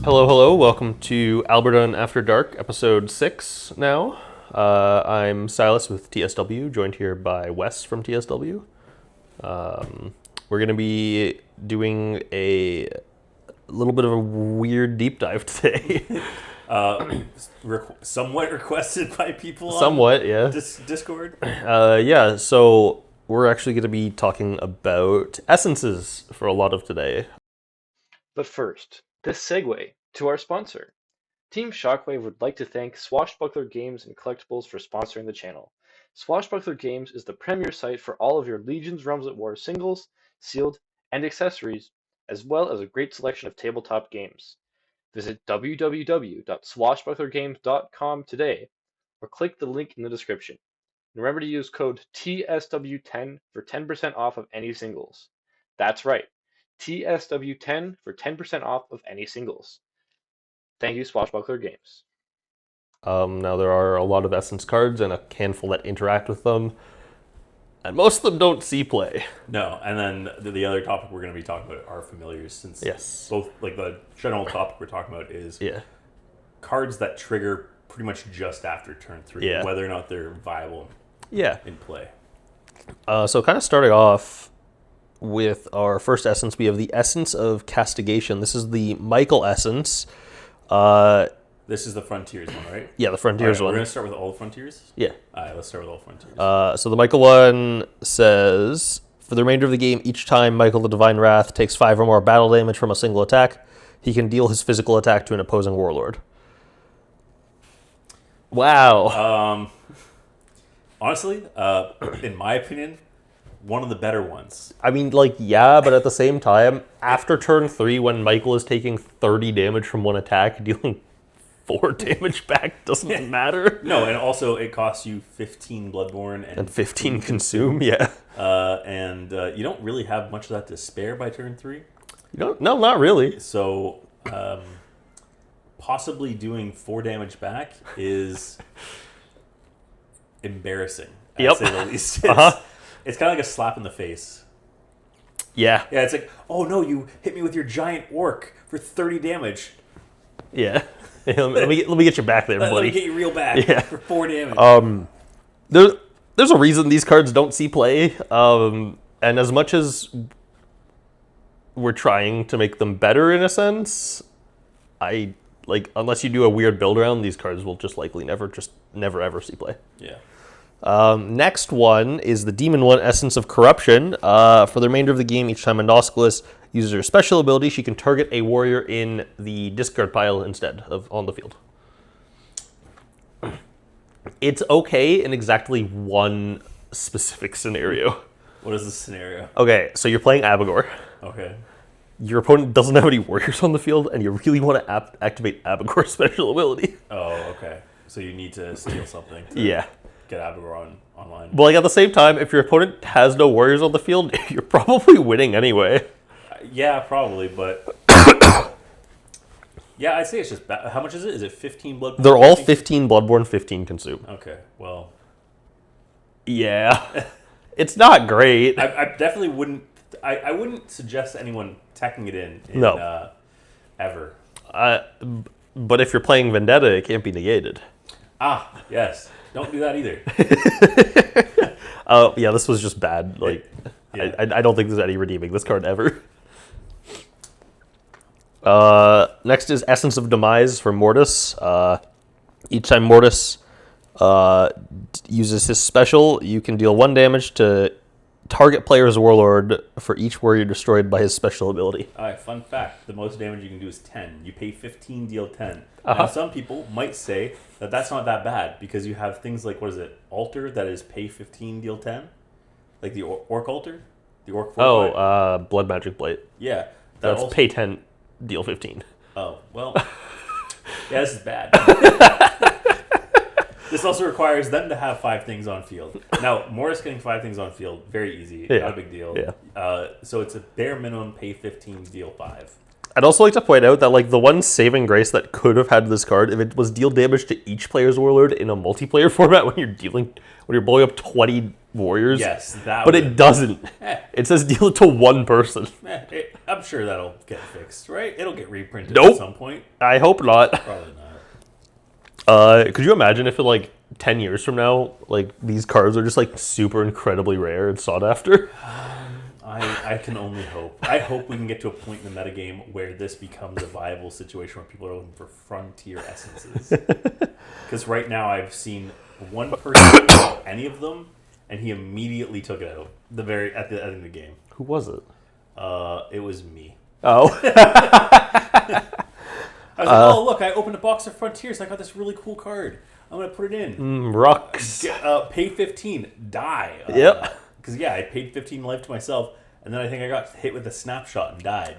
Hello, hello. Welcome to Alburdunn After Dark, episode 6 now. I'm Sylas with TSW, joined here by Wes from TSW. We're going to be doing a little bit of a weird deep dive today. Somewhat requested by people Somewhat, yeah. Discord. Yeah, so we're actually going to be talking about essences for a lot of today. But first, this segue to our sponsor. Team Shockwave would like to thank Swashbuckler Games and Collectibles for sponsoring the channel. Swashbuckler Games is the premier site for all of your Legion's Realms at War singles, sealed, and accessories, as well as a great selection of tabletop games. Visit www.swashbucklergames.com today or click the link in the description. And remember to use code TSW10 for 10% off of any singles. That's right, TSW10 for 10% off of any singles. Thank you, Swashbuckler Games. Now, there are a lot of Essence cards and a handful that interact with them, and most of them don't see play. No, and then the other topic we're going to be talking about are familiars, since both, like, the general topic we're talking about is cards that trigger pretty much just after turn 3, whether or not they're viable in play. So kind of starting off with our first essence, we have the Essence of Castigation. This is the Michael Essence. This is the Frontiers one, right? Yeah, the Frontiers one. We're going to start with all the Frontiers? Yeah. All right, let's start with all Frontiers. So the Michael one says, for the remainder of the game, each time Michael the Divine Wrath takes 5 or more battle damage from a single attack, he can deal his physical attack to an opposing warlord. Wow. Honestly, in my opinion, one of the better ones. I mean, like, yeah, but at the same time, after turn 3, when Michael is taking 30 damage from one attack, dealing 4 damage back doesn't matter. No, and also it costs you 15 Bloodborne and 15 Consume, yeah. And you don't really have much of that to spare by turn 3. You don't? No, not really. So, possibly doing 4 damage back is embarrassing, to say the least. It's kind of like a slap in the face. Yeah. Yeah, it's like, oh no, you hit me with your giant orc for 30 damage. Yeah. let me get you back there, buddy. Let me get you real back for 4 damage. There's a reason these cards don't see play. And as much as we're trying to make them better in a sense, unless you do a weird build around, these cards will just likely never ever see play. Yeah. Next one is the Demon one, Essence of Corruption. For the remainder of the game, each time a Nausicaa uses her special ability, she can target a warrior in the discard pile instead of on the field. It's okay in exactly one specific scenario. What is the scenario? Okay, so you're playing Abigor. Okay. Your opponent doesn't have any warriors on the field, and you really want to activate Abigor's special ability. Oh, okay. So you need to steal something. Yeah. Get Alburdunn online. But like at the same time, if your opponent has no warriors on the field, you're probably winning anyway. Yeah, probably, but yeah, I'd say it's just how much is it? Is it 15 Bloodborne? They're all 15 Bloodborne, 15 Consume. Okay, well, yeah, it's not great. I definitely wouldn't. I wouldn't suggest anyone teching it in no. Ever. But if you're playing Vendetta, it can't be negated. Ah, yes. Don't do that either. Yeah, this was just bad. Like, yeah. I don't think there's any redeeming this card ever. Next is Essence of Demise for Mortis. Each time Mortis uses his special, you can deal 1 damage to target player's warlord for each warrior destroyed by his special ability. All right, fun fact. The most damage you can do is 10. You pay 15, deal 10. Now, some people might say that that's not that bad because you have things like, what is it, Altar that is pay 15, deal 10? Like the Orc Altar? The Orc Fortified? Blood Magic Blade. Yeah. That's pay 10, deal 15. Oh, well. Yeah, this is bad. This also requires them to have 5 things on field. Now, Mortis getting 5 things on field, very easy. Not a big deal. Yeah. So it's a bare minimum pay 15, deal 5. I'd also like to point out that like the one saving grace that could have had this card if it was deal damage to each player's warlord in a multiplayer format when you're blowing up 20 warriors. Yes, that. But it doesn't. It says deal it to one person. I'm sure that'll get fixed, right? It'll get reprinted Nope. at some point. I hope not. Probably not. Could you imagine if in like 10 years from now, like these cards are just like super incredibly rare and sought after? I can only hope. I hope we can get to a point in the metagame where this becomes a viable situation where people are looking for frontier essences. Because right now I've seen one person use any of them, and he immediately took it out at the end of the game. Who was it? It was me. Oh. I was like, oh look, I opened a box of frontiers. I got this really cool card. I'm gonna put it in. Rocks. Pay 15, die. Yep. Because yeah, I paid 15 life to myself, and then I think I got hit with a snapshot and died.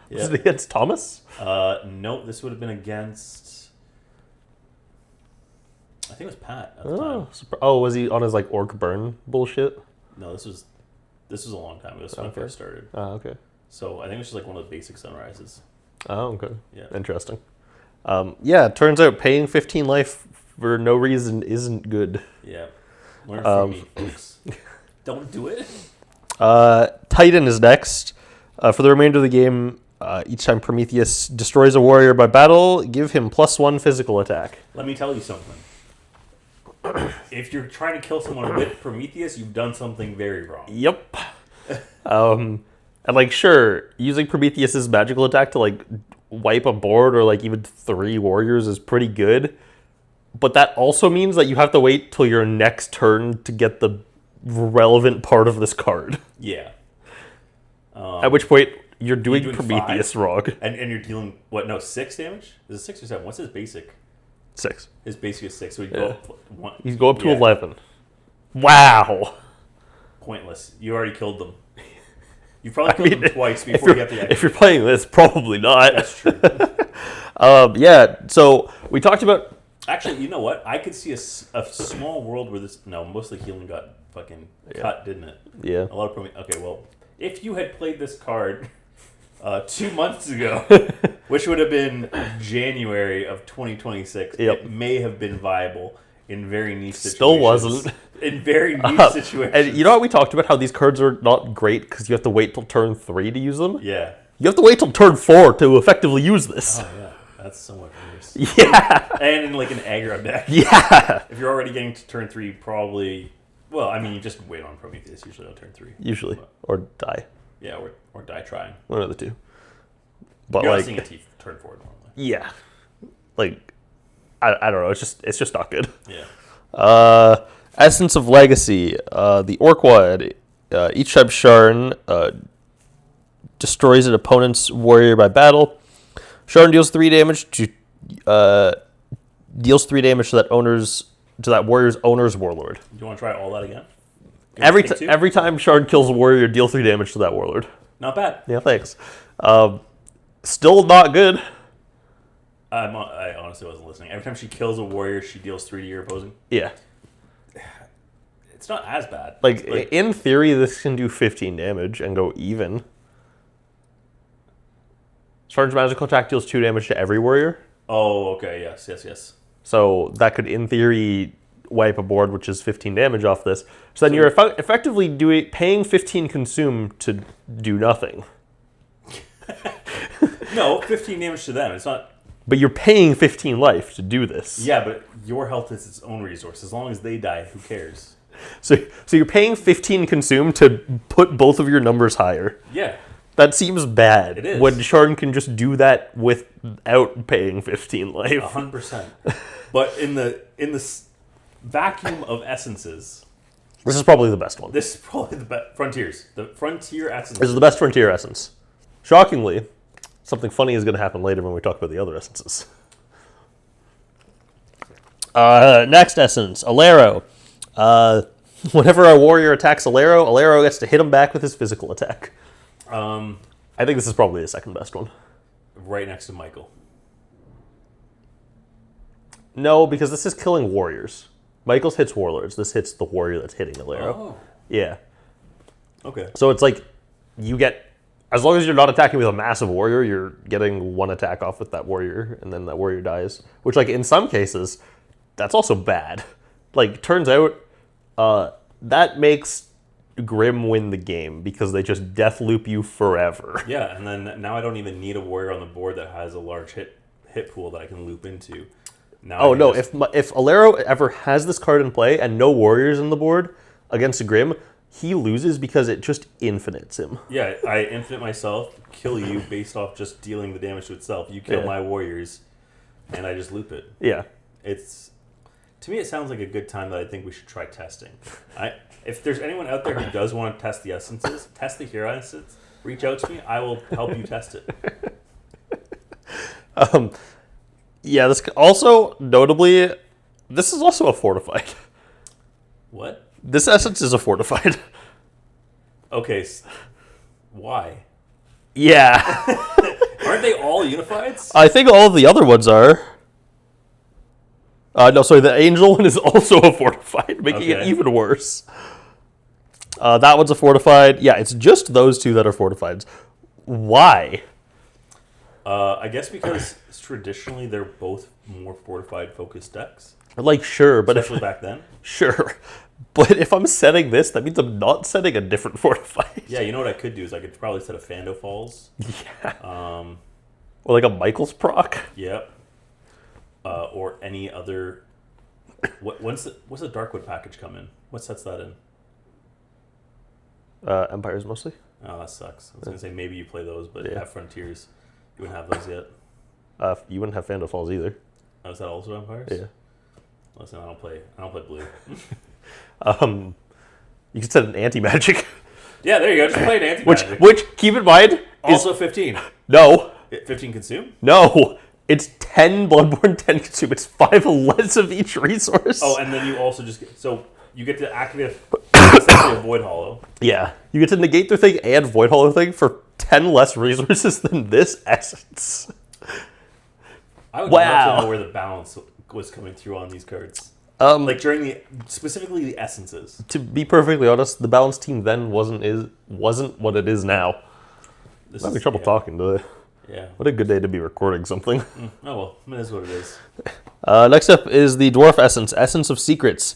Was it against Thomas? No, this would have been against. I think it was Pat at the time. Was he on his like orc burn bullshit? No, this was a long time ago. This was when I first started. Oh, okay. So I think it was just like one of the basic sunrises. Oh, okay. Yeah. Interesting. It turns out paying 15 life for no reason isn't good. Yeah. Learn from me, folks. Don't do it. Titan is next. For the remainder of the game, each time Prometheus destroys a warrior by battle, give him +1 physical attack. Let me tell you something. If you're trying to kill someone with Prometheus, you've done something very wrong. Yep. And like, sure, using Prometheus's magical attack to like wipe a board or like even 3 warriors is pretty good. But that also means that you have to wait till your next turn to get the relevant part of this card. Yeah. At which point, you're doing Prometheus 5, wrong. And you're dealing, 6 damage? Is it 6 or 7? What's his basic? 6. His basic is 6, so he'd go up 1. He's go up to 11. Wow. Pointless. You already killed them. You probably killed them twice before you get the extra. If you're playing this, probably not. That's true. So we talked about... Actually, you know what? I could see a small world where this... No, mostly healing got fucking cut, didn't it? Yeah. A lot of... Okay, well, if you had played this card 2 months ago, which would have been January of 2026, it may have been viable in very niche situations. Still wasn't. In very niche situations. And you know what we talked about? How these cards are not great because you have to wait till turn 3 to use them? Yeah. You have to wait till turn 4 to effectively use this. Oh, yeah. That's somewhat worse. Yeah. And in like an aggro deck. Yeah. If you're already getting to turn 3, probably... Well, I mean, you just wait on Prometheus usually on turn 3. Usually. Or die. Yeah, or die trying. One of the two. But you're like... not seeing a turn 4 normally. Yeah. Like, I don't know. It's just not good. Yeah. Essence of Legacy. The Orc one. Each time Sharn destroys an opponent's warrior by battle, Sharn deals 3 damage to that warrior's owner's warlord. Do you want to try all that again? Every time Sharn kills a warrior, deal 3 damage to that warlord. Not bad. Yeah, thanks. Still not good. I honestly wasn't listening. Every time she kills a warrior, she deals 3 to your opposing. Yeah. It's not as bad. Like in theory, this can do 15 damage and go even. Sharn's magical attack deals 2 damage to every warrior. Oh, okay. Yes. So that could, in theory, wipe a board, which is 15 damage off this. So then you're effectively paying 15 consume to do nothing. No, 15 damage to them. It's not... But you're paying 15 life to do this. Yeah, but your health is its own resource. As long as they die, who cares? So you're paying 15 consume to put both of your numbers higher. Yeah. That seems bad. It is. When Sharn can just do that without paying 15 life. 100%. But in the vacuum of essences... This is probably the best one. This is probably the best. Frontiers. The Frontier Essence. This is the best Frontier Essence. Shockingly, something funny is going to happen later when we talk about the other essences. Next essence, LRAW. Whenever a warrior attacks LRAW gets to hit him back with his physical attack. I think this is probably the second best one. Right next to Michael. No, because this is killing warriors. Michael's hits warlords. This hits the warrior that's hitting LRAW. Oh. Yeah. Okay. So it's like you get as long as you're not attacking with a massive warrior, you're getting one attack off with that warrior, and then that warrior dies. Which, like, in some cases, that's also bad. Like, turns out, that makes Grim win the game, because they just death loop you forever. Yeah, and then now I don't even need a warrior on the board that has a large hit pool that I can loop into. Now If Alero ever has this card in play and no warriors on the board against Grim, he loses because it just infinites him. Yeah, I infinite myself, kill you based off just dealing the damage to itself. You kill my warriors, and I just loop it. Yeah. To me, it sounds like a good time that I think we should try testing. If there's anyone out there who does want to test the essences, test the hero essence, reach out to me. I will help you test it. Yeah, this also, notably, this is also a fortified. What? This essence is a fortified. Okay, why? Yeah. Aren't they all unifieds? I think all of the other ones are. No, sorry, the angel one is also a fortified, making it even worse. That one's a fortified. Yeah, it's just those two that are fortifieds. Why? I guess because traditionally they're both more fortified focused decks. Like, sure, but especially back then. Sure, but if I'm setting this, that means I'm not setting a different fortified. Yeah, you know what I could do is I could probably set a Fando Falls. Yeah. Or like a Michael's proc. Yep. Or any other. What's the Darkwood package come in? What sets that in? Empires mostly. Oh, that sucks. I was gonna say maybe you play those, but have Frontiers. You wouldn't have those yet. You wouldn't have Fando Falls either. Oh, is that also Empires? Yeah. Listen, I don't play blue. You could set an anti-magic. Yeah, there you go. Just play an anti-magic. Which keep in mind, also 15. No. 15 consume? No. It's 10 Bloodborne, 10 consume. It's 5 less of each resource. Oh, and then you also just get... So, you get to activate essentially a Void Hollow. Yeah. You get to negate their thing and Void Hollow thing for 10 less resources than this essence. I would love to know where the balance was coming through on these cards. Like during specifically the essences. To be perfectly honest, the balance team then wasn't what it is now. I'm having trouble talking today. Yeah. What a good day to be recording something. Oh well, it is what it is. Next up is the Dwarf Essence, Essence of Secrets.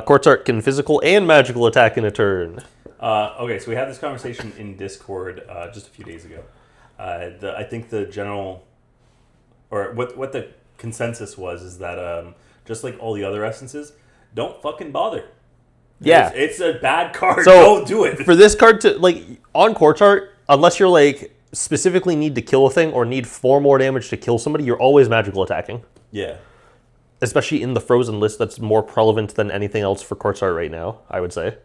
Quartz Art can physical and magical attack in a turn. Okay, so we had this conversation in Discord just a few days ago. I think the general, or what the consensus was, is that just like all the other essences, don't fucking bother. Yeah. It's a bad card. So, don't do it. For this card to, like, on Quartz Art, unless you're, like, specifically need to kill a thing or need 4 more damage to kill somebody, you're always magical attacking. Yeah. Especially in the Frozen list, that's more prevalent than anything else for Quartz Art right now, I would say.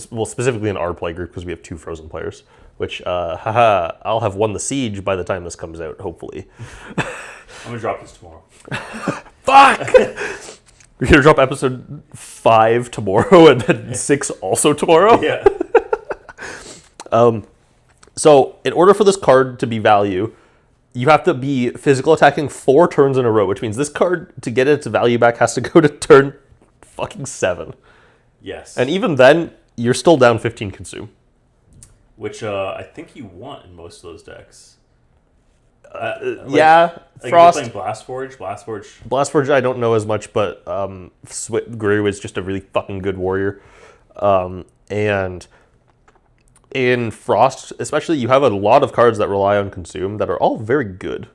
Well, specifically in our play group, because we have 2 Frozen players. Which, I'll have won the Siege by the time this comes out, hopefully. I'm going to drop this tomorrow. Fuck! We're going to drop episode 5 tomorrow and then 6 also tomorrow? Yeah. So, in order for this card to be value, you have to be physical attacking 4 turns in a row, which means this card, to get its value back, has to go to turn fucking 7. Yes. And even then, you're still down 15 consume. Which I think you want in most of those decks. Yeah, like Frost. You're playing Blastforge. Blastforge, I don't know as much, but Gru is just a really fucking good warrior. And in Frost, especially, you have a lot of cards that rely on consume that are all very good.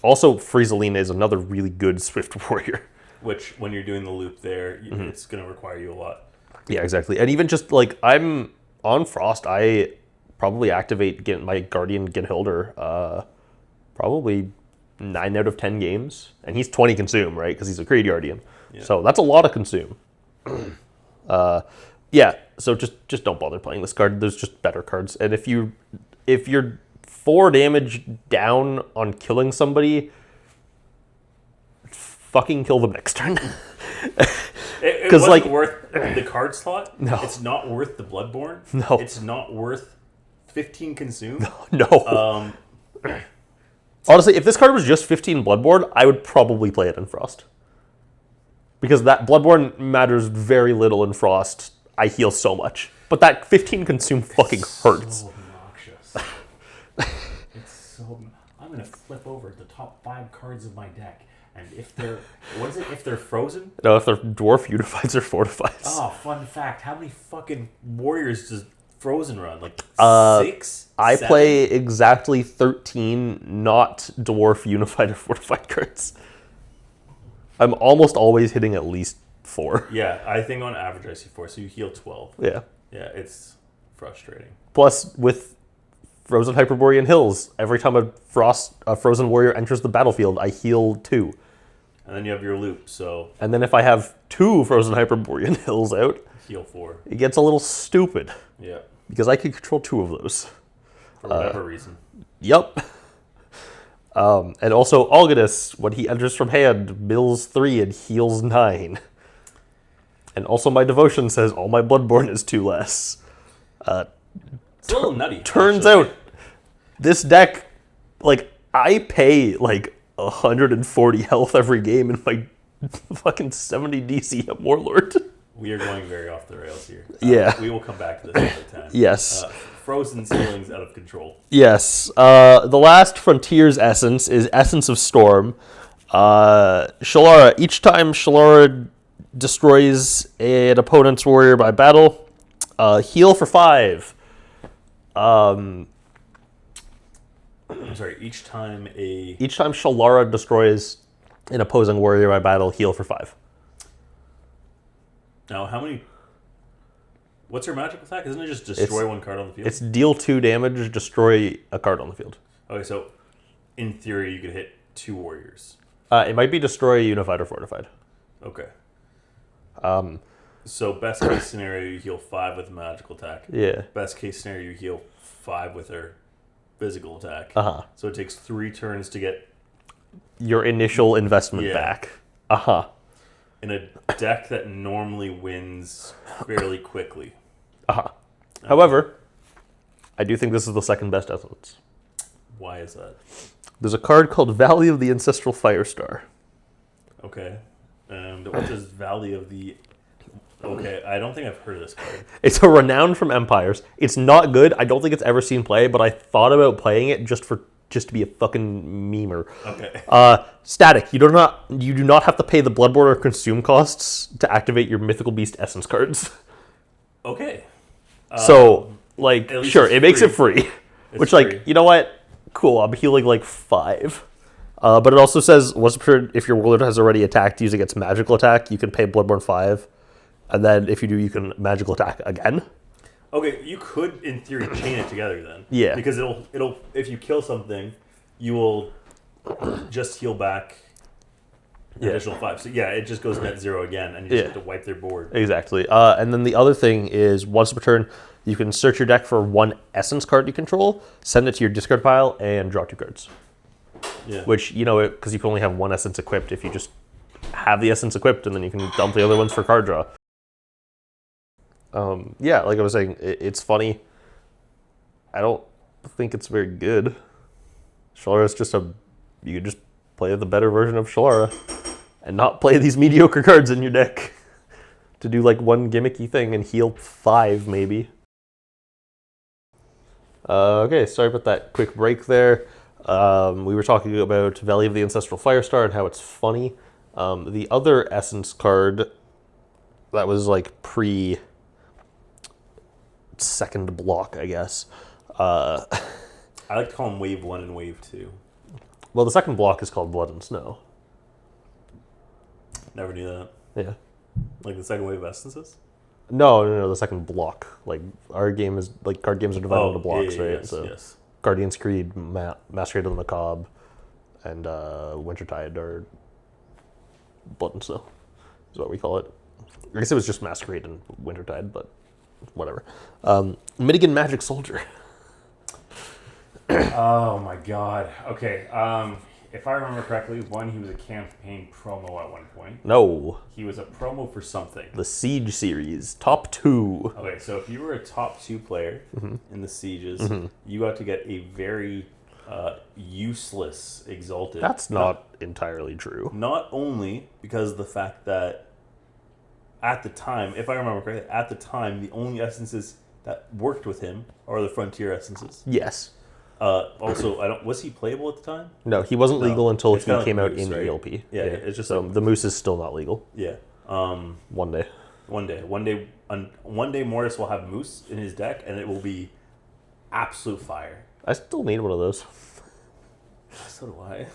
Also, Friezaline is another really good Swift warrior. Which, when you're doing the loop there, it's going to require you a lot. Yeah, exactly. And even just, like, I'm on Frost, I probably activate my Guardian Genhilder probably 9 out of 10 games. And he's 20 consume, right? Because he's a Creed Guardian. Yeah. So that's a lot of consume. Yeah, so just don't bother playing this card. There's just better cards. And if you're 4 damage down on killing somebody, fucking kill them next turn. It wasn't like, worth the card slot. No. It's not worth the Bloodborne. No. It's not worth 15 consume. No. Honestly, if this card was just 15 Bloodborne, I would probably play it in Frost. Because that Bloodborne matters very little in Frost. I heal so much. But that 15 consume fucking hurts. So obnoxious. so hoping I'm going to flip over the top 5 cards of my deck. And if they're, what is it? If they're frozen? No, if they're dwarf, unifies, or fortifies. Oh, fun fact. How many fucking warriors does Frozen run? Like 6? I 7? play exactly 13 not dwarf, unified, or fortified cards. I'm almost always hitting at least 4. Yeah, I think on average I see 4, so you heal 12. Yeah. Yeah, it's frustrating. Plus, with Frozen Hyperborean Hills, every time a Frozen Warrior enters the battlefield, I heal 2. And then you have your loop, so And then if I have 2 Frozen Hyperborean Hills out, heal 4. it gets a little stupid. Yeah, Because I can control 2 of those. for whatever reason. Yup. And also, Algadus, when he enters from hand, mills 3 and heals 9. And also my devotion says all my Bloodborne is 2 less. It's a little nutty. Turns actually. out, this deck, like, I pay, like, 140 health every game in my fucking 70 DC Warlord. We are going very off the rails here. Yeah. We will come back to this another time. Yes. Frozen ceilings out of control. Yes. The last Frontier's essence is Essence of Storm. Shalara. Each time Shalara destroys an opponent's warrior by battle, heal for 5. I'm sorry, each time Shalara destroys an opposing warrior by battle, heal for 5. Now, what's her magic attack? Isn't it just destroy one card on the field? It's deal 2 damage, destroy a card on the field. Okay, so in theory, you could hit 2 warriors. It might be destroy, unified, or fortified. Okay. So best case scenario, you heal 5 with a magical attack. Yeah. Best case scenario, you heal 5 with her physical attack. Uh-huh. So it takes 3 turns to get Your initial investment Yeah. back. Uh-huh. in a deck that normally wins fairly quickly. Uh-huh. However, I do think this is the second best essence. Why is that? There's a card called Valley of the Ancestral Firestar. Okay. And what does Valley of the... Okay, I don't think I've heard of this card. It's a renown from Empires. It's not good. I don't think it's ever seen play, but I thought about playing it just to be a fucking memer. Okay. Static. You do not have to pay the Bloodborne or consume costs to activate your Mythical Beast Essence cards. Okay. So, like, at least sure, it's it makes it free. free. It's Which, free. like, you know what? Cool, I'm healing like 5. But it also says, if your warlord has already attacked using its magical attack, you can pay Bloodborne 5. And then if you do, you can magical attack again. Okay, you could, in theory, chain it together then. Yeah. Because it'll if you kill something, you will just heal back an additional 5. So yeah, it just goes net 0 again, and you just have to wipe their board. Exactly. And then the other thing is, once per turn, you can search your deck for 1 essence card you control, send it to your discard pile, and draw 2 cards. Yeah. Which, because you can only have 1 essence equipped if you just have the essence equipped, and then you can dump the other ones for card draw. Like I was saying, it's funny. I don't think it's very good. Shalara's just you could just play the better version of Shalara and not play these mediocre cards in your deck to do like one gimmicky thing and heal 5 maybe. Okay, sorry about that quick break there. We were talking about Valley of the Ancestral Firestar and how it's funny. The other essence card that was like second block, I guess. I like to call them Wave 1 and Wave 2. Well, the second block is called Blood and Snow. Never knew that. Yeah. Like the second wave of essences? No, the second block. Like, our game is, like, card games are divided into blocks, right? Yes, so yes. Guardian's Creed, Masquerade of the Macabre, and Wintertide are Blood and Snow, is what we call it. I guess it was just Masquerade and Wintertide, but whatever. Mitigan Magic Soldier. Oh my god. Okay. If I remember correctly, he was a campaign promo at one point. No. He was a promo for something. The Siege series, top 2. Okay, so if you were a top 2 player in the sieges, you got to get a very useless Exalted. That's not entirely true. Not only because of the fact that at the time, if I remember correctly, the only essences that worked with him are the Frontier essences. Yes. Also, was he playable at the time? No, he wasn't No. legal until It's he kinda came like out Moose, in right? ELP. Yeah, it's just so like the Moose is still not legal. Yeah. One day. One day, Mortis will have Moose in his deck, and it will be absolute fire. I still need one of those. So do I.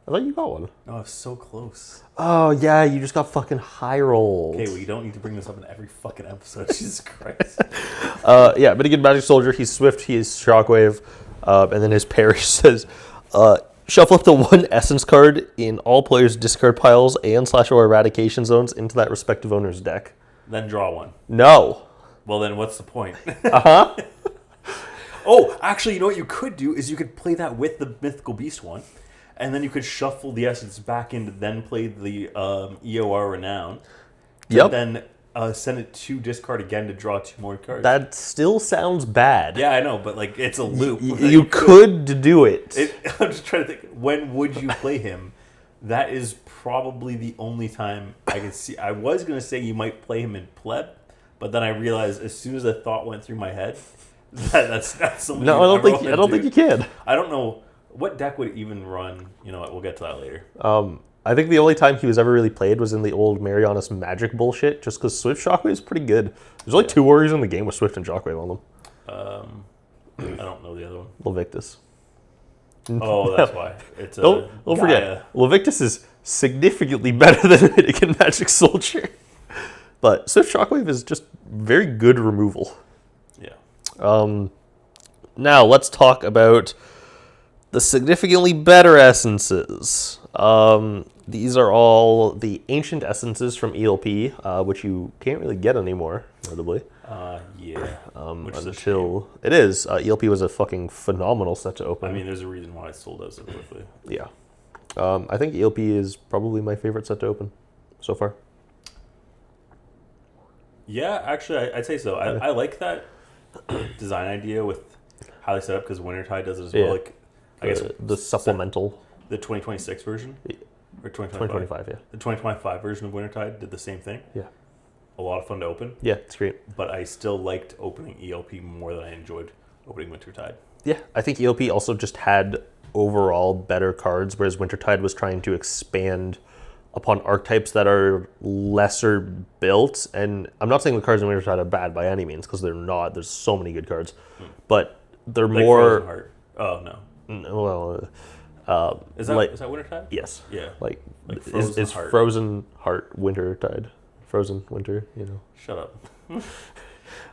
I thought you got one. No, I was so close. Oh, yeah, you just got fucking high rolled. Okay, well, you don't need to bring this up in every fucking episode. Jesus Christ. Yeah, but again, Magic Soldier, he's Swift, he's Shockwave, and then his parry says, shuffle up to one Essence card in all players' discard piles and /or eradication zones into that respective owner's deck. Then draw one. No. Well, then what's the point? Uh-huh. Oh, actually, you know what you could do is you could play that with the Mythical Beast one, and then you could shuffle the Essence back in to then play the EOR Renown. Yep. And then send it to discard again to draw 2 more cards. That still sounds bad. Yeah, I know, but like it's a loop. You could do it. I'm just trying to think. When would you play him? That is probably the only time I can see. I was gonna say you might play him in pleb, but then I realized as soon as the thought went through my head, that's something. No, I don't think you can. I don't know what deck would even run. You know what? We'll get to that later. I think the only time he was ever really played was in the old Marianas Magic bullshit, just because Swift Shockwave is pretty good. There's only 2 warriors in the game with Swift and Shockwave on them. I don't know the other one. Levictus. Oh, that's why. It's Don't forget, Levictus is significantly better than Minikin Magic Soldier. But Swift Shockwave is just very good removal. Yeah. Now, let's talk about the significantly better essences. These are all the ancient essences from ELP, which you can't really get anymore, notably. Yeah. Which is Until it is. ELP was a fucking phenomenal set to open. I mean, there's a reason why it sold out so quickly. Yeah. I think ELP is probably my favorite set to open so far. Yeah, actually, I'd say so. I like that design idea with how they set up because Wintertide does it as well. Yeah. Like, I guess The supplemental. the 2026 version or 2025, yeah. The 2025 version of Wintertide did the same thing. Yeah. A lot of fun to open. Yeah, it's great. But I still liked opening ELP more than I enjoyed opening Wintertide. Yeah, I think ELP also just had overall better cards, whereas Wintertide was trying to expand upon archetypes that are lesser built. And I'm not saying the cards in Wintertide are bad by any means, because they're not. There's so many good cards. But they're Like more... Frozen Heart. Oh, no. Well, Is that Wintertide? Yes. Yeah. Like Frozen is Heart. Frozen Heart Wintertide. Frozen Winter, you know. Shut up. I'm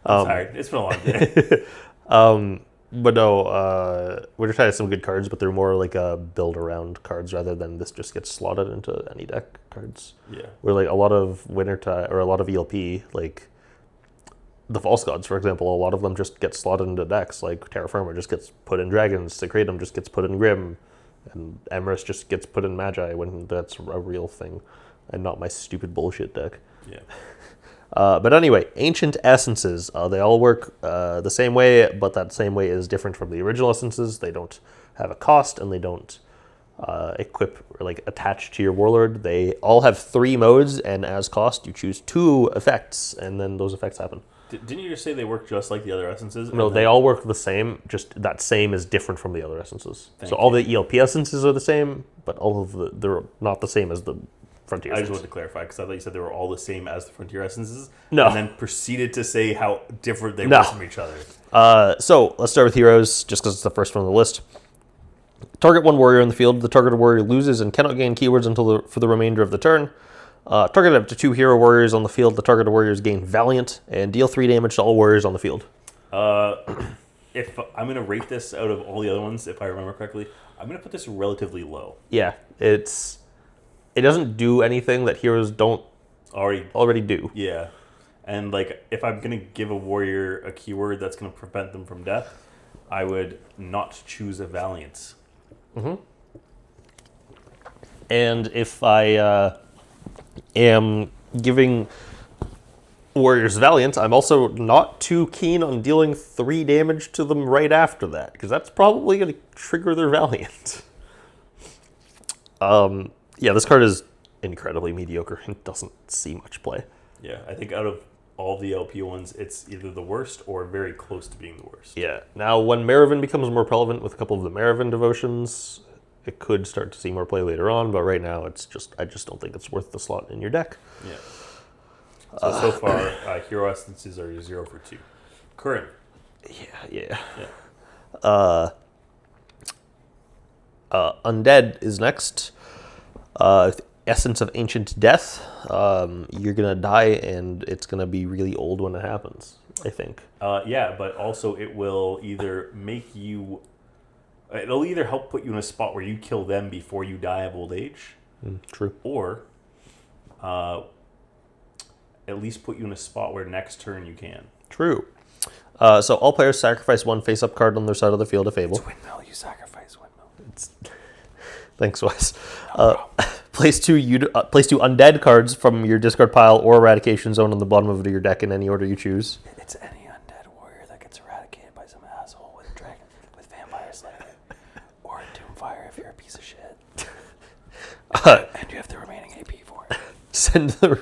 sorry. It's been a long day. But no, Wintertide has some good cards, but they're more like build around cards rather than this just gets slotted into any deck cards. Yeah. Where like a lot of Wintertide or a lot of ELP, like the False Gods, for example, a lot of them just get slotted into decks. Like Terra Firma just gets put in Dragons, Secretum just gets put in Grim, and Emrys just gets put in Magi when that's a real thing, and not my stupid bullshit deck. Yeah. But anyway, Ancient Essences, they all work the same way, but that same way is different from the original Essences. They don't have a cost, and they don't equip or like attach to your Warlord. They all have 3 modes, and as cost, you choose 2 effects, and then those effects happen. Didn't you just say they work just like the other Essences? No, they all work the same, just that same is different from the other Essences. All the ELP Essences are the same, but all of they're not the same as the Frontier I just Essences. wanted to clarify because I thought you said they were all the same as the Frontier Essences. No. And then proceeded to say how different they were from each other. So let's start with Heroes, just because it's the first one on the list. Target 1 warrior in the field. The targeted warrior loses and cannot gain keywords for the remainder of the turn. Target up to 2 hero warriors on the field. The targeted warriors gain Valiant and deal 3 damage to all warriors on the field. If I'm going to rate this out of all the other ones, if I remember correctly, I'm going to put this relatively low. Yeah, it doesn't do anything that heroes don't already do. Yeah. And like if I'm going to give a warrior a keyword that's going to prevent them from death, I would not choose a Valiant. Mm-hmm. And if I am giving warriors Valiant, I'm also not too keen on dealing 3 damage to them right after that, because that's probably going to trigger their Valiant. Yeah, this card is incredibly mediocre and doesn't see much play. Yeah, I think out of all the LP ones, it's either the worst or very close to being the worst. Yeah. Now, when Maravin becomes more prevalent with a couple of the Maravin devotions, it could start to see more play later on. But right now, I just don't think it's worth the slot in your deck. Yeah. So far, hero essences are 0 for 2. Current. Yeah. Undead is next. Essence of Ancient Death. You're gonna die, and it's gonna be really old when it happens, I think. Yeah, but also it will either make you... It'll either help put you in a spot where you kill them before you die of old age. True. Or at least put you in a spot where next turn you can. True. So all players sacrifice one face-up card on their side of the field to Fable. It's windmill. You sacrifice windmill. Thanks, Wes. Place two undead cards from your discard pile or eradication zone on the bottom of your deck in any order you choose. It's any undead warrior that gets eradicated by some asshole with vampire slayer, or a doomfire if you're a piece of shit. And you have the remaining AP for it. Send the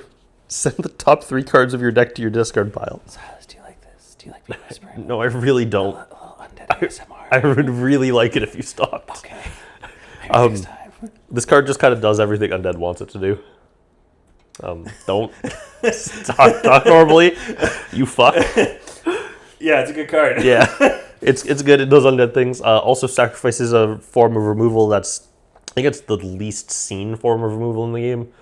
top 3 cards of your deck to your discard pile. Silas, do you like this? Do you like me whispering? No, I really don't. A little undead ASMR. I would really like it if you stopped. Okay. Maybe next time. This card just kind of does everything Undead wants it to do. Don't talk normally. You fuck. Yeah, it's a good card. Yeah, it's good. It does Undead things. Also sacrifices a form of removal that's, I think it's the least seen form of removal in the game.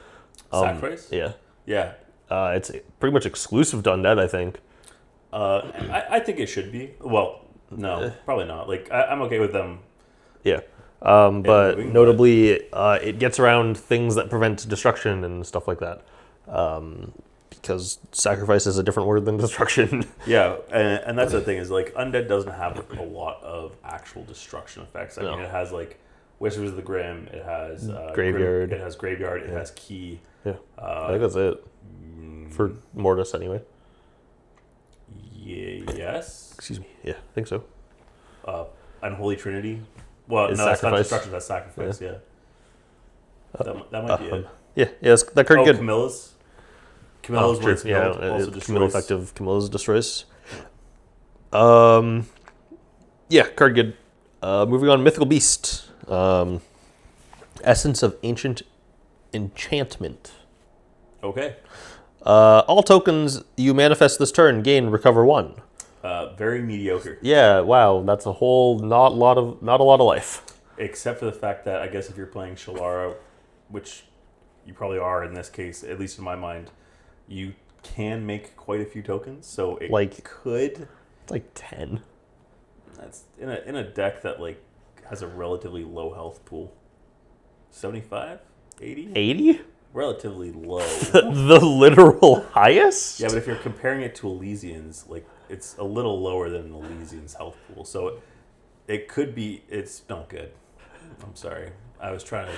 Sacrifice? Yeah. Yeah. It's pretty much exclusive to Undead, I think. I think it should be. Well, no, probably not. Like, I'm okay with them. Yeah. But notably, it gets around things that prevent destruction and stuff like that. Because sacrifice is a different word than destruction. Yeah, and that's the thing, is like Undead doesn't have a lot of actual destruction effects. I mean, it has like Whispers of the Grim, it has Graveyard. It has Graveyard, it has Key. Yeah, I think that's it. For Mortis, anyway. Yes. Excuse me. Yeah, I think so. Unholy Trinity. Well, Is no, that's not sacrifice. destruction, that's sacrifice, yeah. That might be it. Yeah, that card good. Camilla's where it's built, also destroys. Camilla effective. Camilla's destroys. Yeah, card good. Moving on, Mythical Beast. Essence of Ancient Enchantment. Okay. All tokens you manifest this turn gain recover 1. Very mediocre. Yeah, wow, that's a whole not a lot of life. Except for the fact that I guess if you're playing Shalara, which you probably are in this case, at least in my mind, you can make quite a few tokens. So it could. It's like 10. That's in a deck that like has a relatively low health pool. 75, 80. 80? Relatively low. The literal highest? Yeah, but if you're comparing it to Elysian's, like it's a little lower than Elysian's health pool, so it could be. It's not good. I'm sorry. I was trying to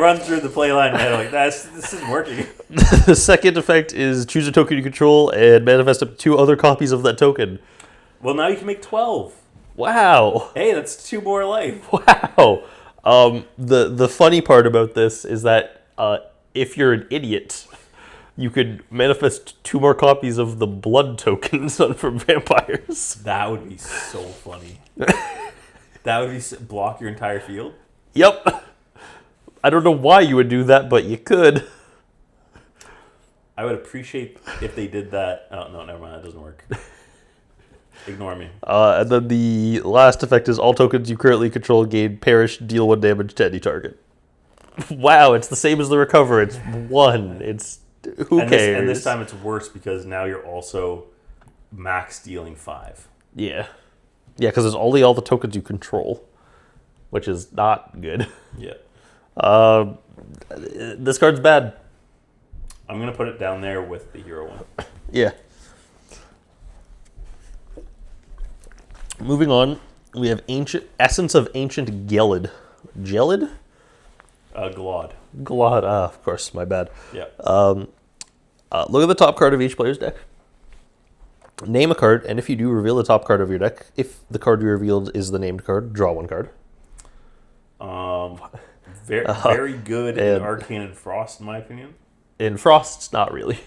run through the play line and I'm like, this isn't working. The second effect is choose a token you control and manifest up 2 other copies of that token. Well, now you can make 12. Wow. Hey, that's 2 more life. Wow. The funny part about this is that if you're an idiot, you could manifest 2 more copies of the blood tokens from vampires. That would be so funny. That would be block your entire field. Yep. I don't know why you would do that, but you could. I would appreciate if they did that. Oh, no, never mind. That doesn't work. Ignore me. And then the last effect is all tokens you currently control gain perish, deal 1 damage to any target. Wow, it's the same as the recover. It's 1. It's who cares? And this time it's worse because now you're also max dealing 5. Yeah. Yeah, because it's only all the tokens you control, which is not good. Yeah. This card's bad. I'm going to put it down there with the hero one. Yeah. Moving on, we have Essence of Ancient Gelid. Gelid? Glod. Glod, of course, my bad. Yeah. Look at the top card of each player's deck. Name a card, and if you do, reveal the top card of your deck. If the card you revealed is the named card, draw 1 card. Very good in Arcane and Frost, in my opinion. In Frost, not really.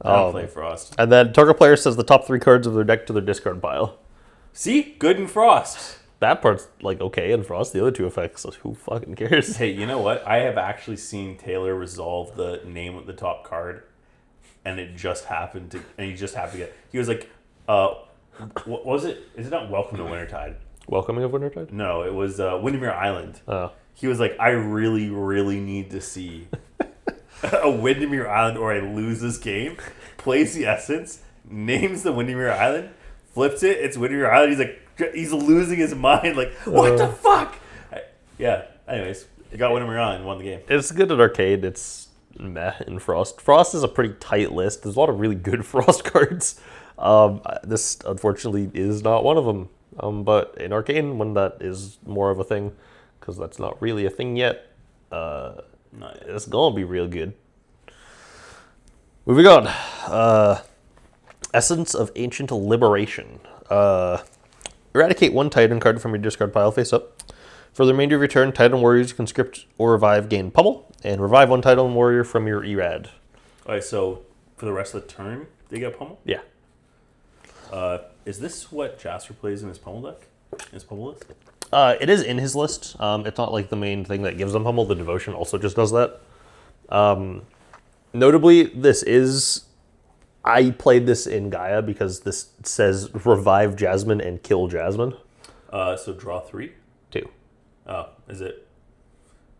I don't play Frost. And then target player says the top 3 cards of their deck to their discard pile. See? Good in Frost. That part's like okay in Frost. The other 2 effects, who fucking cares? Hey, you know what? I have actually seen Taylor resolve the name of the top card, and it just happened to. And he just happened to get. He was like, what was it? Is it not Welcome to Wintertide? Welcoming of Wintertide? No, it was Windermere Island. Oh. He was like, I really, really need to see a Windermere Island or I lose this game. Plays the Essence, names the Windermere Island, flips it, it's Windermere Island. He's like, he's losing his mind. Like, what the fuck? Yeah, anyways, he got Windermere Island and won the game. It's good at arcade. It's meh in Frost. Frost is a pretty tight list. There's a lot of really good Frost cards. This, unfortunately, is not one of them. But in Arcane, when that is more of a thing, because that's not really a thing yet, it's going to be real good. Moving on. Essence of Ancient Liberation. Eradicate 1 Titan card from your discard pile face up. For the remainder of your turn, Titan Warriors you can script or revive gain Pummel, and revive 1 Titan Warrior from your Erad. Alright, so for the rest of the turn, they get Pummel? Yeah. Is this what Jasper plays in his Pummel deck? In his Pummel list? It is in his list. It's not like the main thing that gives them Pummel. The Devotion also just does that. Notably, I played this in Gaia because this says revive Jasmine and kill Jasmine. So draw 3? 2. Oh, is it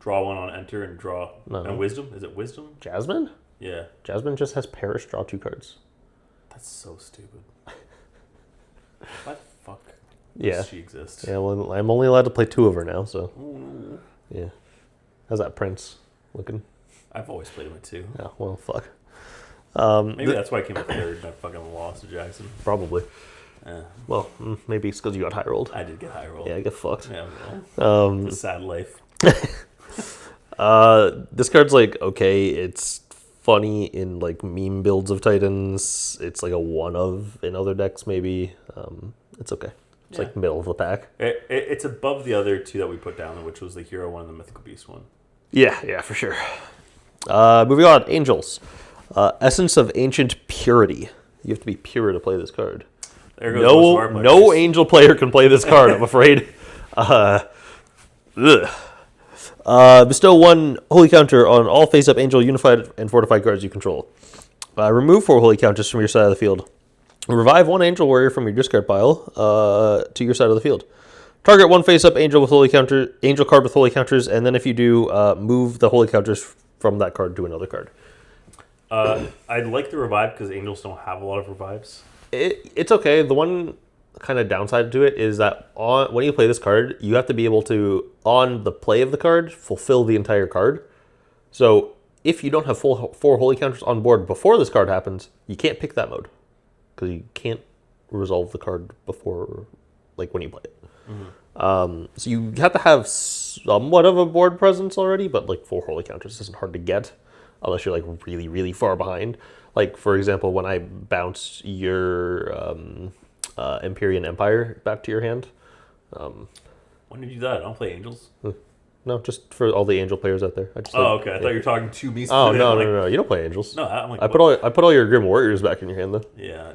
draw 1 on enter and draw and wisdom? Is it wisdom? Jasmine? Yeah. Jasmine just has Perish, draw 2 cards. That's so stupid. Why the fuck Yeah. does she exist? Yeah, well, I'm only allowed to play 2 of her now, so. Ooh. Yeah. How's that Prince looking? I've always played him with 2. Oh, well, fuck. Maybe that's why I came up 3rd and I fucking lost to Jackson. Probably. Yeah. Well, maybe it's because you got high rolled. I did get high roll. Yeah, get fucked. Yeah, well, it's a sad life. This card's like, okay, it's funny in like meme builds of Titans. It's like a one of in other decks, maybe. It's okay. It's like middle of the pack. It's above the other 2 that we put down, which was the Hero one and the Mythical Beast one. Yeah, for sure. Moving on, Angels. Essence of Ancient Purity. You have to be pure to play this card. There goes most of our players. No Angel player can play this card, I'm afraid. Bestow 1 Holy Counter on all face-up Angel, Unified, and Fortified cards you control. Remove 4 Holy Counters from your side of the field. Revive 1 Angel Warrior from your discard pile to your side of the field. Target 1 face-up Angel with Holy Counter, Angel card with Holy Counters, and then if you do, move the Holy Counters from that card to another card. I like the revive because Angels don't have a lot of revives. It's okay. The one kind of downside to it is that when you play this card, you have to be able to, on the play of the card, fulfill the entire card. So if you don't have 4 Holy Counters on board before this card happens, you can't pick that mode because you can't resolve the card before, like when you play it. Mm-hmm. So you have to have somewhat of a board presence already, but like 4 Holy Counters isn't hard to get unless you're like really, really far behind. Like, for example, when I bounce your Empyrean Empire back to your hand. When did you do that? I don't play Angels. No, just for all the Angel players out there. I just, okay. I thought you were talking to me. Oh, no. You don't play Angels. No, I'm like, I put all your Grim Warriors back in your hand, though. Yeah.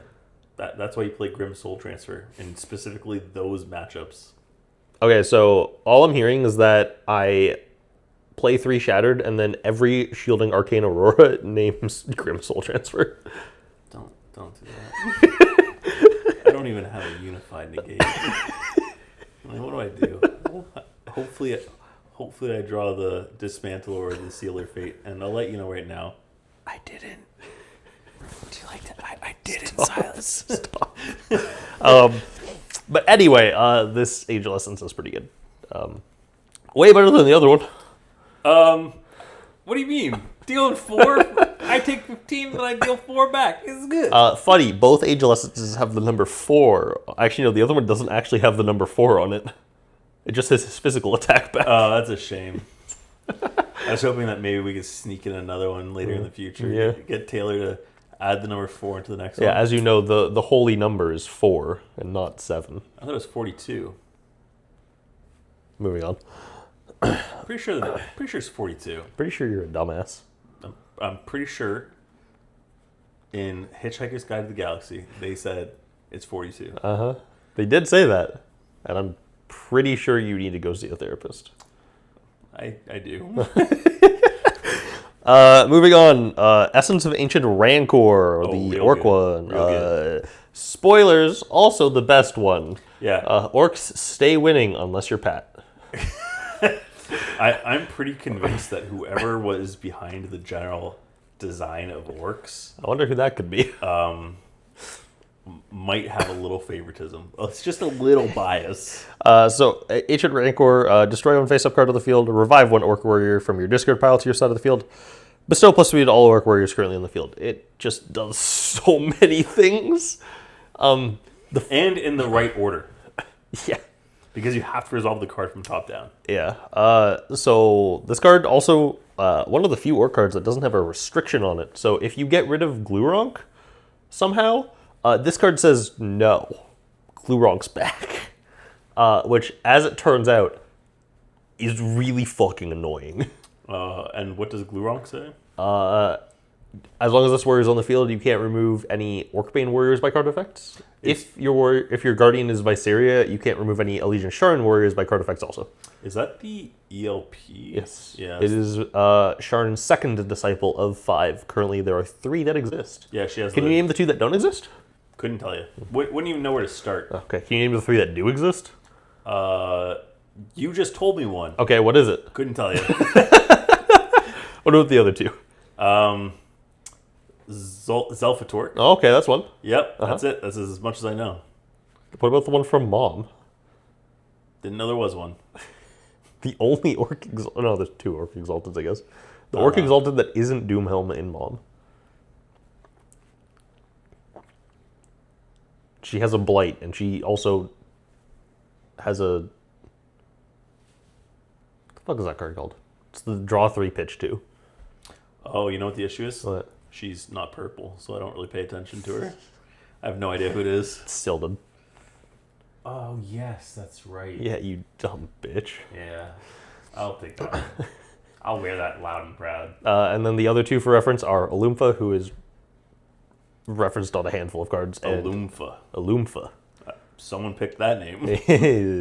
That's why you play Grim Soul Transfer, and specifically those matchups. Okay, so all I'm hearing is that I play 3 Shattered, and then every Shielding Arcane Aurora names Grim Soul Transfer. Don't do that. I don't even have a Unified Negate. Like, what do I do? Hopefully I draw the Dismantle or the Sealer Fate, and I'll let you know right now. I didn't. Do you like that? I didn't, Silas. Stop. But anyway, this Angel Essence is pretty good. Way better than the other one. What do you mean? Dealing 4? I take 15, but I deal 4 back. It's good. Funny, both Angel Essences have the number 4. Actually, no, the other one doesn't actually have the number 4 on it. It just has his physical attack back. Oh, that's a shame. I was hoping that maybe we could sneak in another one later in the future. Yeah. Get Taylor to add the number 4 into the next one. Yeah, as you know, the holy number is 4 and not 7. I thought it was 42. Moving on. Pretty sure it's 42. Pretty sure you're a dumbass. I'm pretty sure in Hitchhiker's Guide to the Galaxy, they said it's 42. They did say that, and I'm pretty sure you need to go see a therapist. I do. Moving on, Essence of Ancient Rancor, the real orc good. one. Spoilers, also the best one. Yeah. Orcs stay winning unless you're Pat. I'm pretty convinced that whoever was behind the general design of orcs I wonder who that could be. might have a little favoritism. It's just a little bias. So, Ancient Rancor, destroy one face-up card of the field, revive one orc warrior from your discard pile to your side of the field, bestow +3 to all orc warriors currently in the field. It just does so many things. And in the right order. Yeah. Because you have to resolve the card from top down. Yeah. So this card also one of the few orc cards that doesn't have a restriction on it. So if you get rid of Gluronk somehow, this card says no. Gluronk's back. Which, as it turns out, is really fucking annoying. And what does Gluronk say? As long as this warrior's on the field, you can't remove any Orcbane warriors by card effects. If your Guardian is Viseria, you can't remove any Allegiant Sharn warriors by card effects also. Is that the ELP? Yes. Yeah. It is Sharn's second disciple of 5. Currently, there are 3 that exist. Yeah, she has. Can you name the 2 that don't exist? Couldn't tell you. Wouldn't even know where to start. Okay. Can you name the 3 that do exist? You just told me one. Okay, what is it? Couldn't tell you. What about the other 2? Zelfatork. Oh, okay, that's one. Yep, that's it. That's as much as I know. What about the one from Mom? Didn't know there was one. The only Orc Exalted... No, there's 2 Orc Exalteds, I guess. The Orc Exalted that isn't Doomhelm in Mom. She has a Blight, and she also has a... What the fuck is that card called? It's the draw 3 pitch 2. Oh, you know what the issue is? What? She's not purple, so I don't really pay attention to her. I have no idea who it is. Sildon. Oh, yes, that's right. Yeah, you dumb bitch. Yeah, I'll take that. I'll wear that loud and proud. And then the other 2 for reference are Olumfa, who is referenced on a handful of cards. And Olumfa. Someone picked that name.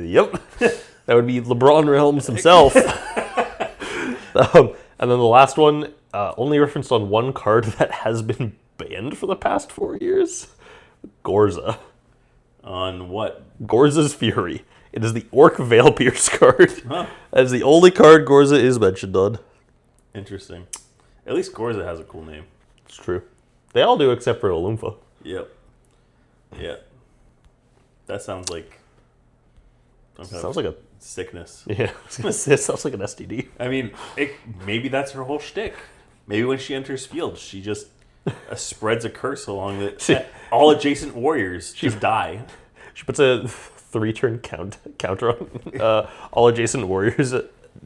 Yep. That would be LeBron Realms himself. And then the last one, only referenced on one card that has been banned for the past 4 years. Gorza. On what? Gorza's Fury. It is the Orc Veil Pierce card. Huh. That is the only card Gorza is mentioned on. Interesting. At least Gorza has a cool name. It's true. They all do except for Olumfa. Yep. Yeah. That sounds like... Sounds like a... sickness. Yeah, I was going to say, it sounds like an STD. I mean, maybe that's her whole shtick. Maybe when she enters field, she just spreads a curse along the... all adjacent warriors just die. She puts a 3-turn counter on all adjacent warriors,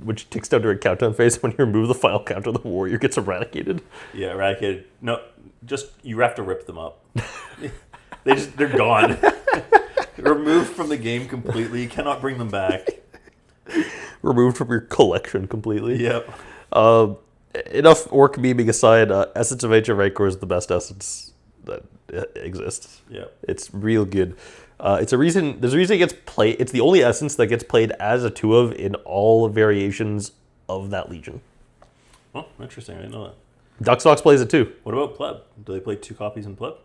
which ticks down to a countdown phase. When you remove the final counter, the warrior gets eradicated. Yeah, eradicated. No, just you have to rip them up. They're gone. Removed from the game completely. You cannot bring them back. Removed from your collection completely. Yep. Enough orc memeing aside, Essence of Ancient Rancor is the best essence that exists. Yep. It's real good. There's a reason it gets played. It's the only essence that gets played as a 2 of in all variations of that legion. Oh, interesting. I didn't know that. Duxvox plays it too. What about Pleb? Do they play 2 copies in Pleb?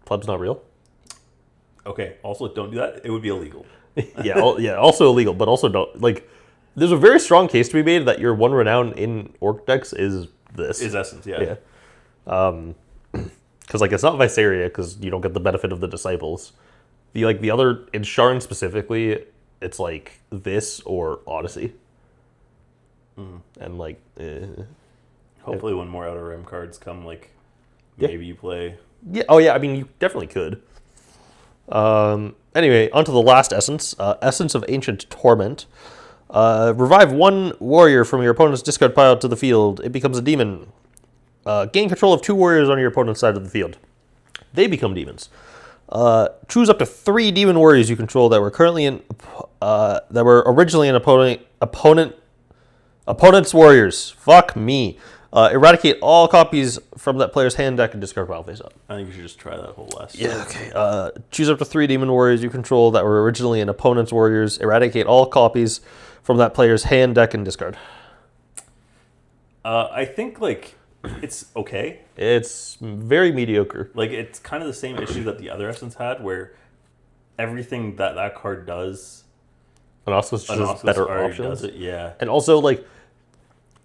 Pleb's not real. Okay. Also, don't do that. It would be illegal. Yeah, also illegal, but also don't like. There's a very strong case to be made that your 1 renown in orc decks is this. Is essence, yeah. Yeah. Because like it's not Viseria because you don't get the benefit of the disciples. The other in Sharn specifically, it's like this or Odyssey. And like. Hopefully, when more Outer Rim cards come, like maybe you play. Yeah. Oh yeah. I mean, you definitely could. Anyway, onto the last essence. Essence of Ancient Torment. Revive 1 warrior from your opponent's discard pile to the field. It becomes a demon. Gain control of 2 warriors on your opponent's side of the field. They become demons. Choose up to 3 demon warriors you control that were originally in opponent's warriors. Fuck me. Eradicate all copies from that player's hand, deck, and discard pile face up. I think you should just try that whole last. Yeah, okay. Choose up to 3 demon warriors you control that were originally an opponent's warriors. Eradicate all copies from that player's hand, deck, and discard. I think, like, it's okay. It's very mediocre. Like, it's kind of the same issue that the other Essence had, where everything that card does... Anoscus just has better options. Does it, yeah. And also, like,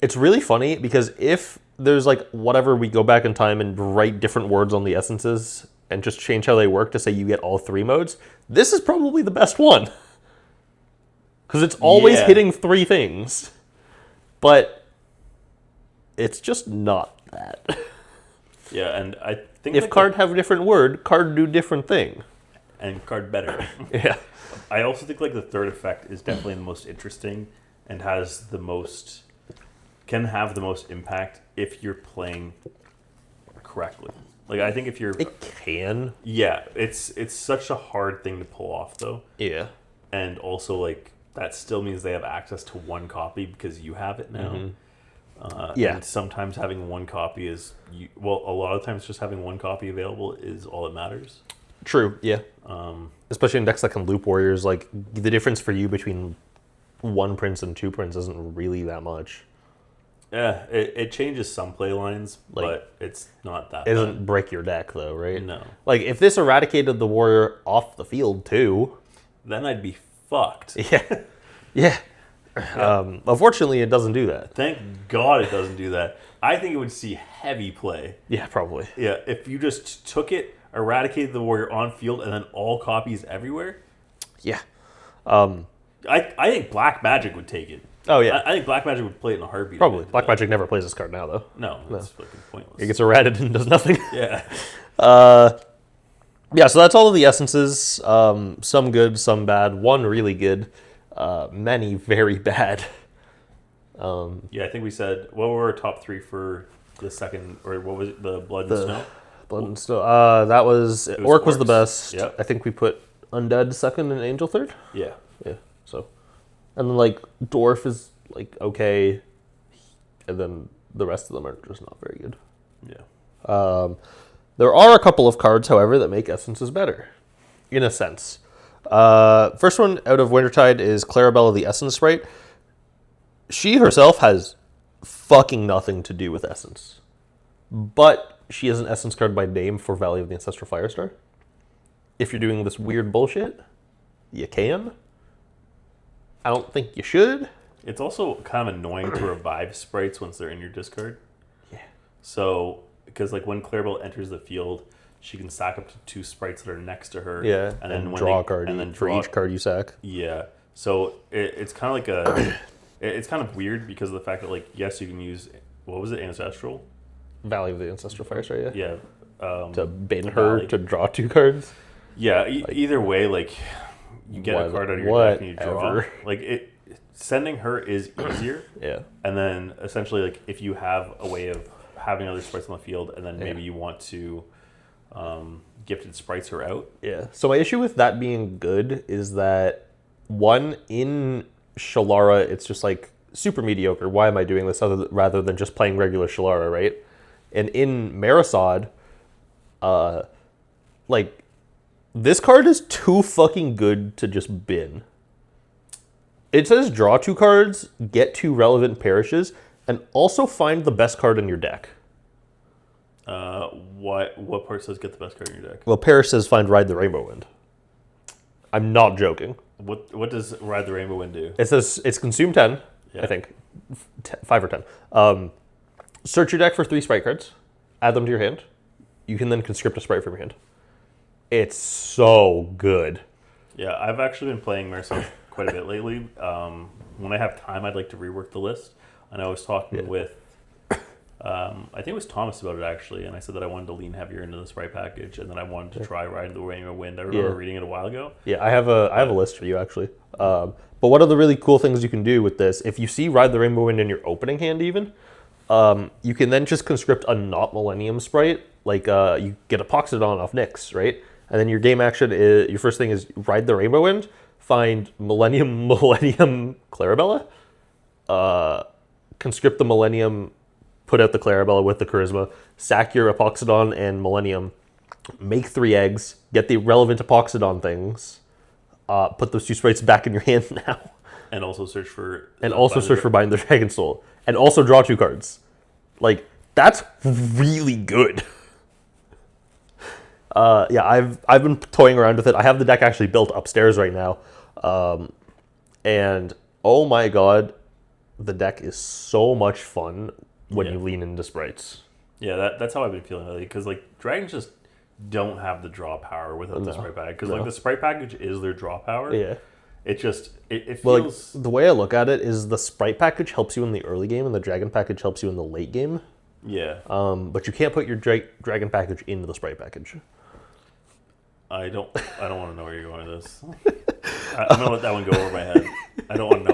it's really funny because if there's, like, whatever, we go back in time and write different words on the essences and just change how they work to say you get all 3 modes, this is probably the best one. Because it's always hitting 3 things. But it's just not that. Yeah, and I think... If card have a different word, card do different thing. And card better. Yeah. I also think, like, the third effect is definitely the most interesting and has the most... can have the most impact if you're playing correctly. Like, I think if you're... It can. Yeah, it's such a hard thing to pull off, though. Yeah. And also, like, that still means they have access to 1 copy because you have it now. Yeah. And sometimes having 1 copy is... well, a lot of times just having 1 copy available is all that matters. True, yeah. Especially in decks that can loop warriors, like, the difference for you between 1 prince and 2 prince isn't really that much. Yeah, it changes some play lines, like, but it's not that It doesn't break your deck, though, right? No. Like, if this eradicated the warrior off the field, too... Then I'd be fucked. Yeah. Yeah. Unfortunately, it doesn't do that. Thank God it doesn't do that. I think it would see heavy play. Yeah, probably. Yeah, if you just took it, eradicated the warrior on field, and then all copies everywhere. Yeah. I think Black Magic would take it. Oh, yeah. I think Black Magic would play it in a heartbeat. Probably. Black Magic never plays this card now, though. No, that's fucking pointless. It gets errated and does nothing. Yeah. Yeah, so that's all of the essences. Some good, some bad. 1 really good. Many very bad. Yeah, I think we said, what were our top 3 for the second, or what was it, the Blood and Snow? Blood and Snow. That was Orc was the best. Yep. I think we put Undead second and Angel third. Yeah. Yeah, so. And then, like, Dwarf is, like, okay. And then the rest of them are just not very good. Yeah. There are a couple of cards, however, that make essences better, in a sense. First one out of Wintertide is Clarabella the Essence Sprite. She herself has fucking nothing to do with Essence. But she is an Essence card by name for Valley of the Ancestral Firestar. If you're doing this weird bullshit, you can. I don't think you should. It's also kind of annoying to revive sprites once they're in your discard. Yeah. So, because, like, when Clarabelle enters the field, she can sack up to 2 sprites that are next to her. Yeah, and then draw a card for each card you sack. Yeah. So, it's kind of like a... it's kind of weird because of the fact that, like, yes, you can use... What was it? Ancestral? Valley of the Ancestral Firestar, yeah. Yeah. To bin her to draw 2 cards. Yeah, either way, like, you get a card out of your deck and you draw. Like, sending her is easier. Yeah. And then, essentially, like, if you have a way of having other sprites on the field and then maybe you want to gifted sprites her out. Yeah. So my issue with that being good is that, 1, in Shalara, it's just, like, super mediocre. Why am I doing this rather than just playing regular Shalara, right? And in Marisod, like, this card is too fucking good to just bin. It says draw 2 cards, get 2 relevant parishes, and also find the best card in your deck. What part says get the best card in your deck? Well, parish says find Ride the Rainbow Wind. I'm not joking. What does Ride the Rainbow Wind do? It says it's consume 10, I think. 5 or 10. Search your deck for 3 sprite cards. Add them to your hand. You can then conscript a sprite from your hand. It's so good. Yeah, I've actually been playing Marisol quite a bit lately. When I have time, I'd like to rework the list. And I was talking with, I think it was Thomas about it, actually. And I said that I wanted to lean heavier into the sprite package. And then I wanted to try Ride the Rainbow Wind. I remember reading it a while ago. Yeah, I have a list for you, actually. But one of the really cool things you can do with this, if you see Ride the Rainbow Wind in your opening hand even, you can then just conscript a not Millennium sprite. Like, you get a Poxodon off Nyx, right? And then your game action is, your first thing is Ride the Rainbow Wind, find Millennium Clarabella, conscript the Millennium put out the Clarabelle with the Charisma, sack your Epoxydon and Millennium, make 3 eggs, get the relevant Epoxydon things, put those 2 sprites back in your hand now. And also search for... Bind the Dragon Soul. And also draw 2 cards. Like, that's really good. I've been toying around with it. I have the deck actually built upstairs right now. And, oh my god, the deck is so much fun when you lean into sprites. Yeah, that's how I've been feeling lately. Because, like, dragons just don't have the draw power without the sprite package. Because, like, the sprite package is their draw power. Yeah. It just, it feels... Well, like, the way I look at it is the sprite package helps you in the early game and the dragon package helps you in the late game. Yeah. But you can't put your dragon package into the sprite package. I don't want to know where you're going with this. I'm going to let that one go over my head. I don't want to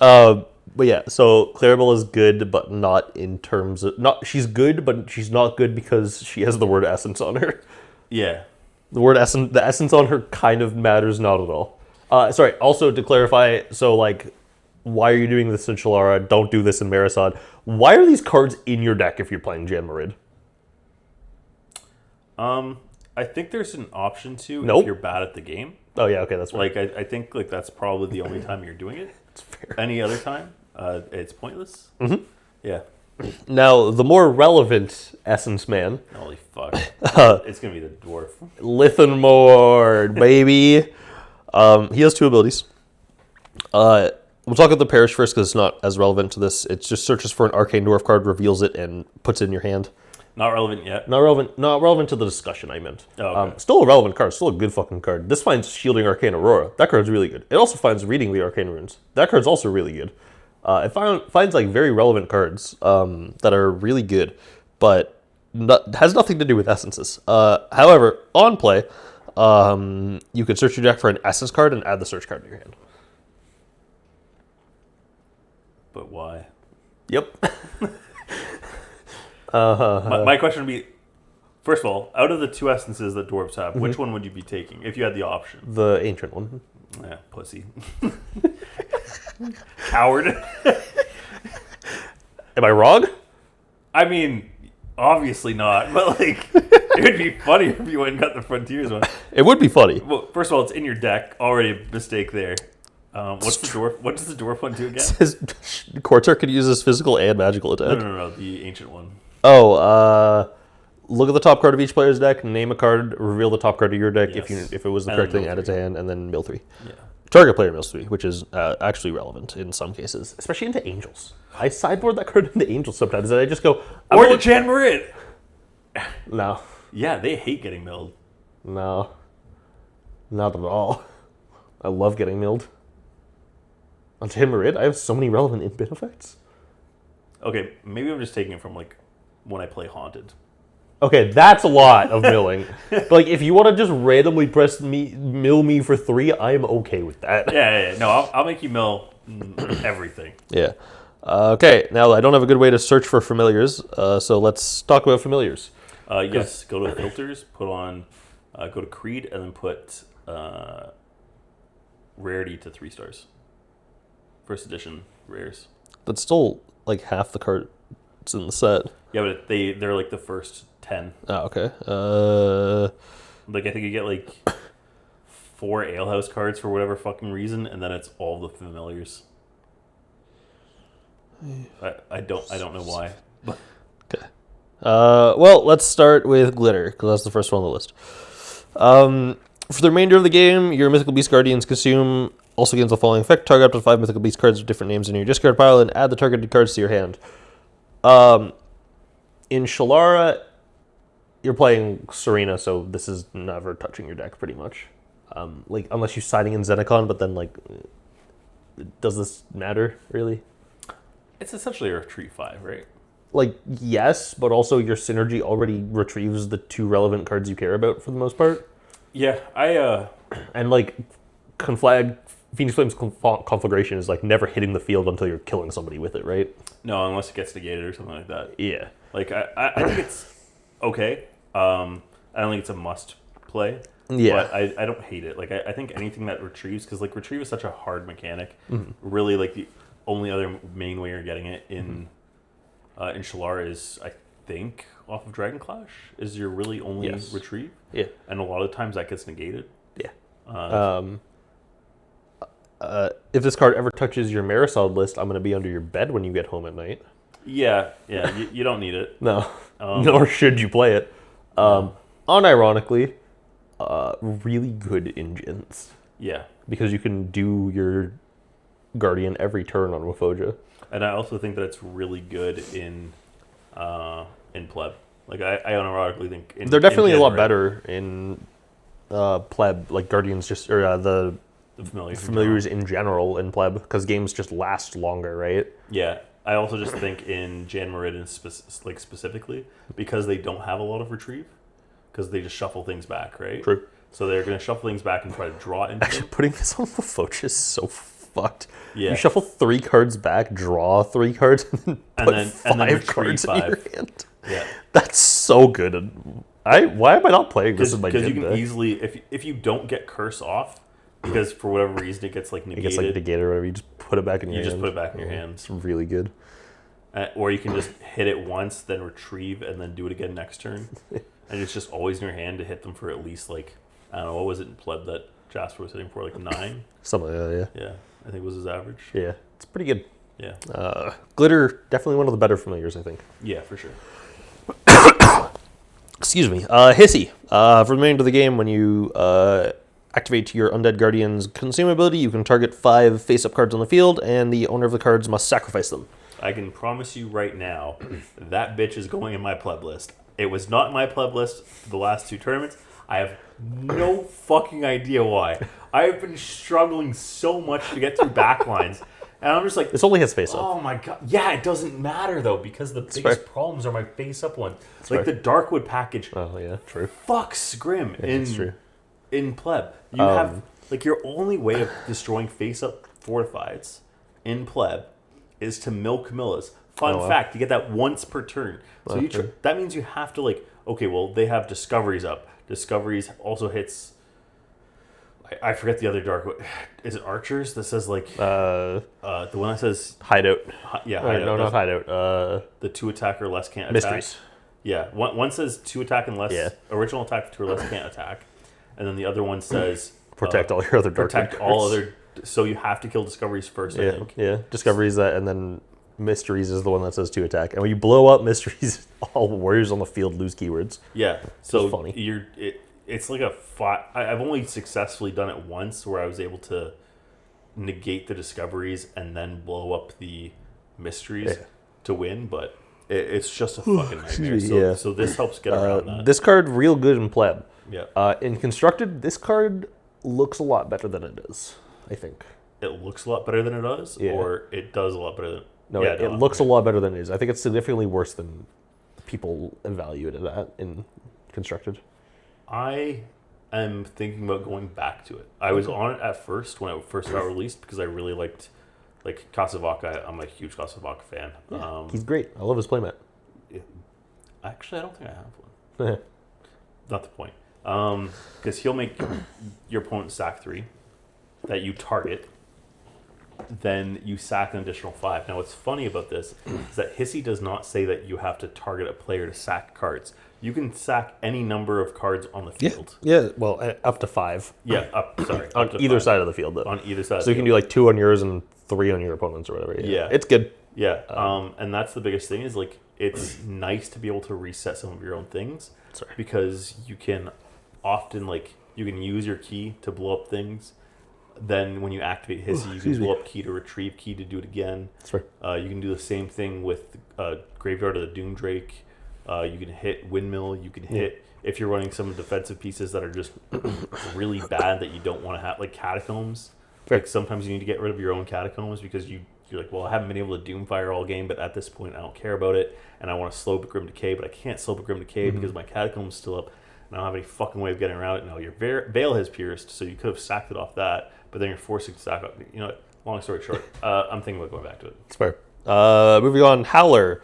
know. But yeah, so Clarabelle is good, but not in terms of... She's good, but she's not good because she has the word essence on her. Yeah. The essence on her kind of matters not at all. Sorry, also to clarify, so like, why are you doing this in Shalara? Don't do this in Marisad. Why are these cards in your deck if you're playing Jan Marid? I think there's an option to Nope. if you're bad at the game. Oh yeah, okay, that's right. Like I think like that's probably the only time you're doing it. That's fair. Any other time, it's pointless. Mm-hmm. Yeah. Now, the more relevant Essence Man, Holy fuck. It's gonna be the dwarf. Lithenmord, baby. He has 2 abilities. We'll talk about the Parish first because it's not as relevant to this. It just searches for an Arcane Dwarf card, reveals it, and puts it in your hand. Not relevant yet. Not relevant to the discussion, I meant. Oh, okay. Still a relevant card, still a good fucking card. This finds Shielding Arcane Aurora. That card's really good. It also finds Reading the Arcane Runes. That card's also really good. It finds like very relevant cards that are really good, but has nothing to do with essences. However, on play, you could search your deck for an essence card and add the search card to your hand. But why? Yep. My question would be, first of all, out of the 2 essences that dwarves have, which one would you be taking if you had the option? The ancient one. Yeah, pussy. Coward. Am I wrong? I mean, obviously not, but like, it would be funny if you went and got the Frontiers one. It would be funny. Well, first of all, it's in your deck. Already a mistake there. What's the dwarf? What does the dwarf one do again? His Quarter could use his physical and magical attack. No, the ancient one. Oh, look at the top card of each player's deck, name a card, reveal the top card of your deck Yes. if it was the And correct then thing, mill add it to hand, and then mill 3. Yeah. Target player mills 3, which is actually relevant in some cases, especially into Angels. I sideboard that card into Angels sometimes, and I just go... Or to Jan Marid. No. Yeah, they hate getting milled. No. Not at all. I love getting milled. On Jan Marid, I have so many relevant in-bit effects. Okay, maybe I'm just taking it from like when I play Haunted. Okay, that's a lot of milling. But like, if you want to just randomly mill me for 3, I'm okay with that. Yeah. No, I'll make you mill everything. Yeah. Okay, now I don't have a good way to search for familiars, so let's talk about familiars. Yes, go to filters, put on, go to Creed, and then put rarity to 3 stars. First edition rares. That's still like half the cards in the set. Yeah, but they're like the first 10. Oh, okay. Like I think you get like 4 Alehouse cards for whatever fucking reason, and then it's all the familiars. I don't know why. But Okay. Well, let's start with Glitter, because that's the first one on the list. For the remainder of the game, your Mythical Beast Guardians consume also gains the following effect. Target up to 5 Mythical Beast cards with different names in your discard pile and add the targeted cards to your hand. In Shalara, you're playing Serena, so this is never touching your deck, pretty much. Like, unless you're siding in Xenocon, but then, like, does this matter, really? it's essentially a retreat 5, right? Like, yes, but also your synergy already retrieves the 2 relevant cards you care about for the most part. Yeah, And, like, Phoenix Flame's Conflagration is, like, never hitting the field until you're killing somebody with it, right? no, unless it gets negated or something like that. Yeah. Like I think it's okay. I don't think it's a must play. Yeah. But I don't hate it. Like I think anything that retrieves, because like retrieve is such a hard mechanic. Mm-hmm. Really, like the only other main way you're getting it in Shalar is, I think, off of Dragon Clash is your really only retrieve. Yeah. And a lot of times that gets negated. Yeah. If this card ever touches your Marisol list, I'm going to be under your bed when you get home at night. Yeah, you don't need it. No, nor should you play it. Unironically, really good engines. Yeah. Because you can do your Guardian every turn on Wafoja. And I also think that it's really good in pleb. Like I unironically think they're definitely a lot better in pleb. Like Guardians the familiars in general in pleb, because games just last longer, right? Yeah. I also just think in Jan Meridian specifically, because they don't have a lot of retrieve, because they just shuffle things back, right? True. So they're going to shuffle things back and try to draw into Actually, putting this on Wafoja is so fucked. Yeah. You shuffle 3 cards back, draw 3 cards, and then put 5 cards in your hand. Yeah. That's so good. Why am I not playing this in my game? Because you can easily, if you don't get curse off, because for whatever reason it gets like negated. It gets like negated or whatever, you just put it back in your hand. You just put it back in your hand. It's really good. Or you can just hit it once, then retrieve, and then do it again next turn. And it's just always in your hand to hit them for at least like, I don't know, what was it in pleb that Jasper was hitting for, like 9? Something like that, yeah. Yeah, I think it was his average. Yeah, it's pretty good. Yeah. Glitter, definitely one of the better familiars, I think. Yeah, for sure. Excuse me. Hissy. For the remainder of the game, when you activate your Undead Guardian's consume ability, you can target 5 face-up cards on the field, and the owner of the cards must sacrifice them. I can promise you right now, that bitch is going in my pleb list. It was not in my pleb list for the last 2 tournaments. I have no fucking idea why. I have been struggling so much to get through backlines. And I'm just like... This only has face-up. Oh my god. Yeah, it doesn't matter though, because the biggest problems are my face-up ones. Like the Darkwood package. Oh, yeah, true. Fucks Grim true. in pleb. You have... Like, your only way of destroying face-up fortifieds in pleb is to mill Camillas. Fun fact, you get that once per turn. So that means you have to, like... Okay, well, they have Discoveries up. Discoveries also hits... I forget the other dark. Is it Archers that says like the one that says Hideout? Hideout. No, not Hideout. The 2 attack or less can't attack. Mysteries. Yeah, one says 2 attack and less. Yeah. Original attack 2 or less can't attack, and then the other one says protect all your other dark. Protect all other. So you have to kill Discoveries first. Yeah, I think. Yeah. Discoveries that, and then Mysteries is the one that says 2 attack. And when you blow up Mysteries, all warriors on the field lose keywords. Yeah. So funny. It's like a fight. I've only successfully done it once where I was able to negate the Discoveries and then blow up the Mysteries to win, but it's just a fucking nightmare. So this helps get around that. This card, real good in pleb. Yeah. In Constructed, this card looks a lot better than it is, I think. It looks a lot better than it does, or it does a lot better than... No, it looks a lot better than it is. I think it's significantly worse than people evaluate it at in Constructed. I am thinking about going back to it. I was on it at first when it first got released because I really liked Casavaca. I'm a huge Casavaca fan. Yeah, he's great. I love his playmat. Yeah. Actually, I don't think I have one. Not the point. Because he'll make your opponent sack 3 that you target. Then you sack an additional 5. Now, what's funny about this is that Hissy does not say that you have to target a player to sack cards. You can sack any number of cards on the field. Yeah. Well, up to 5. Yeah, on either side of the field, though. On either side. So you can do like 2 on yours and 3 on your opponents or whatever. Yeah. It's good. Yeah. And that's the biggest thing is like it's nice to be able to reset some of your own things. Because you can often you can use your key to blow up things. Then when you activate Hissy, you can blow up key to retrieve key to do it again. That's right. You can do the same thing with Graveyard of the Doomdrake. You can hit Windmill. You can hit, if you're running some defensive pieces that are just really bad that you don't want to have, like Catacombs. Like sometimes you need to get rid of your own Catacombs because you're like, well, I haven't been able to Doomfire all game, but at this point I don't care about it. And I want to slow Grim Decay, but I can't slow Grim Decay because my Catacomb's still up. And I don't have any fucking way of getting around it. No, your Veil has pierced, so you could have sacked it off that. But then you're forcing to sack up. You know what? Long story short, I'm thinking about going back to it. That's fair. Moving on, Howler.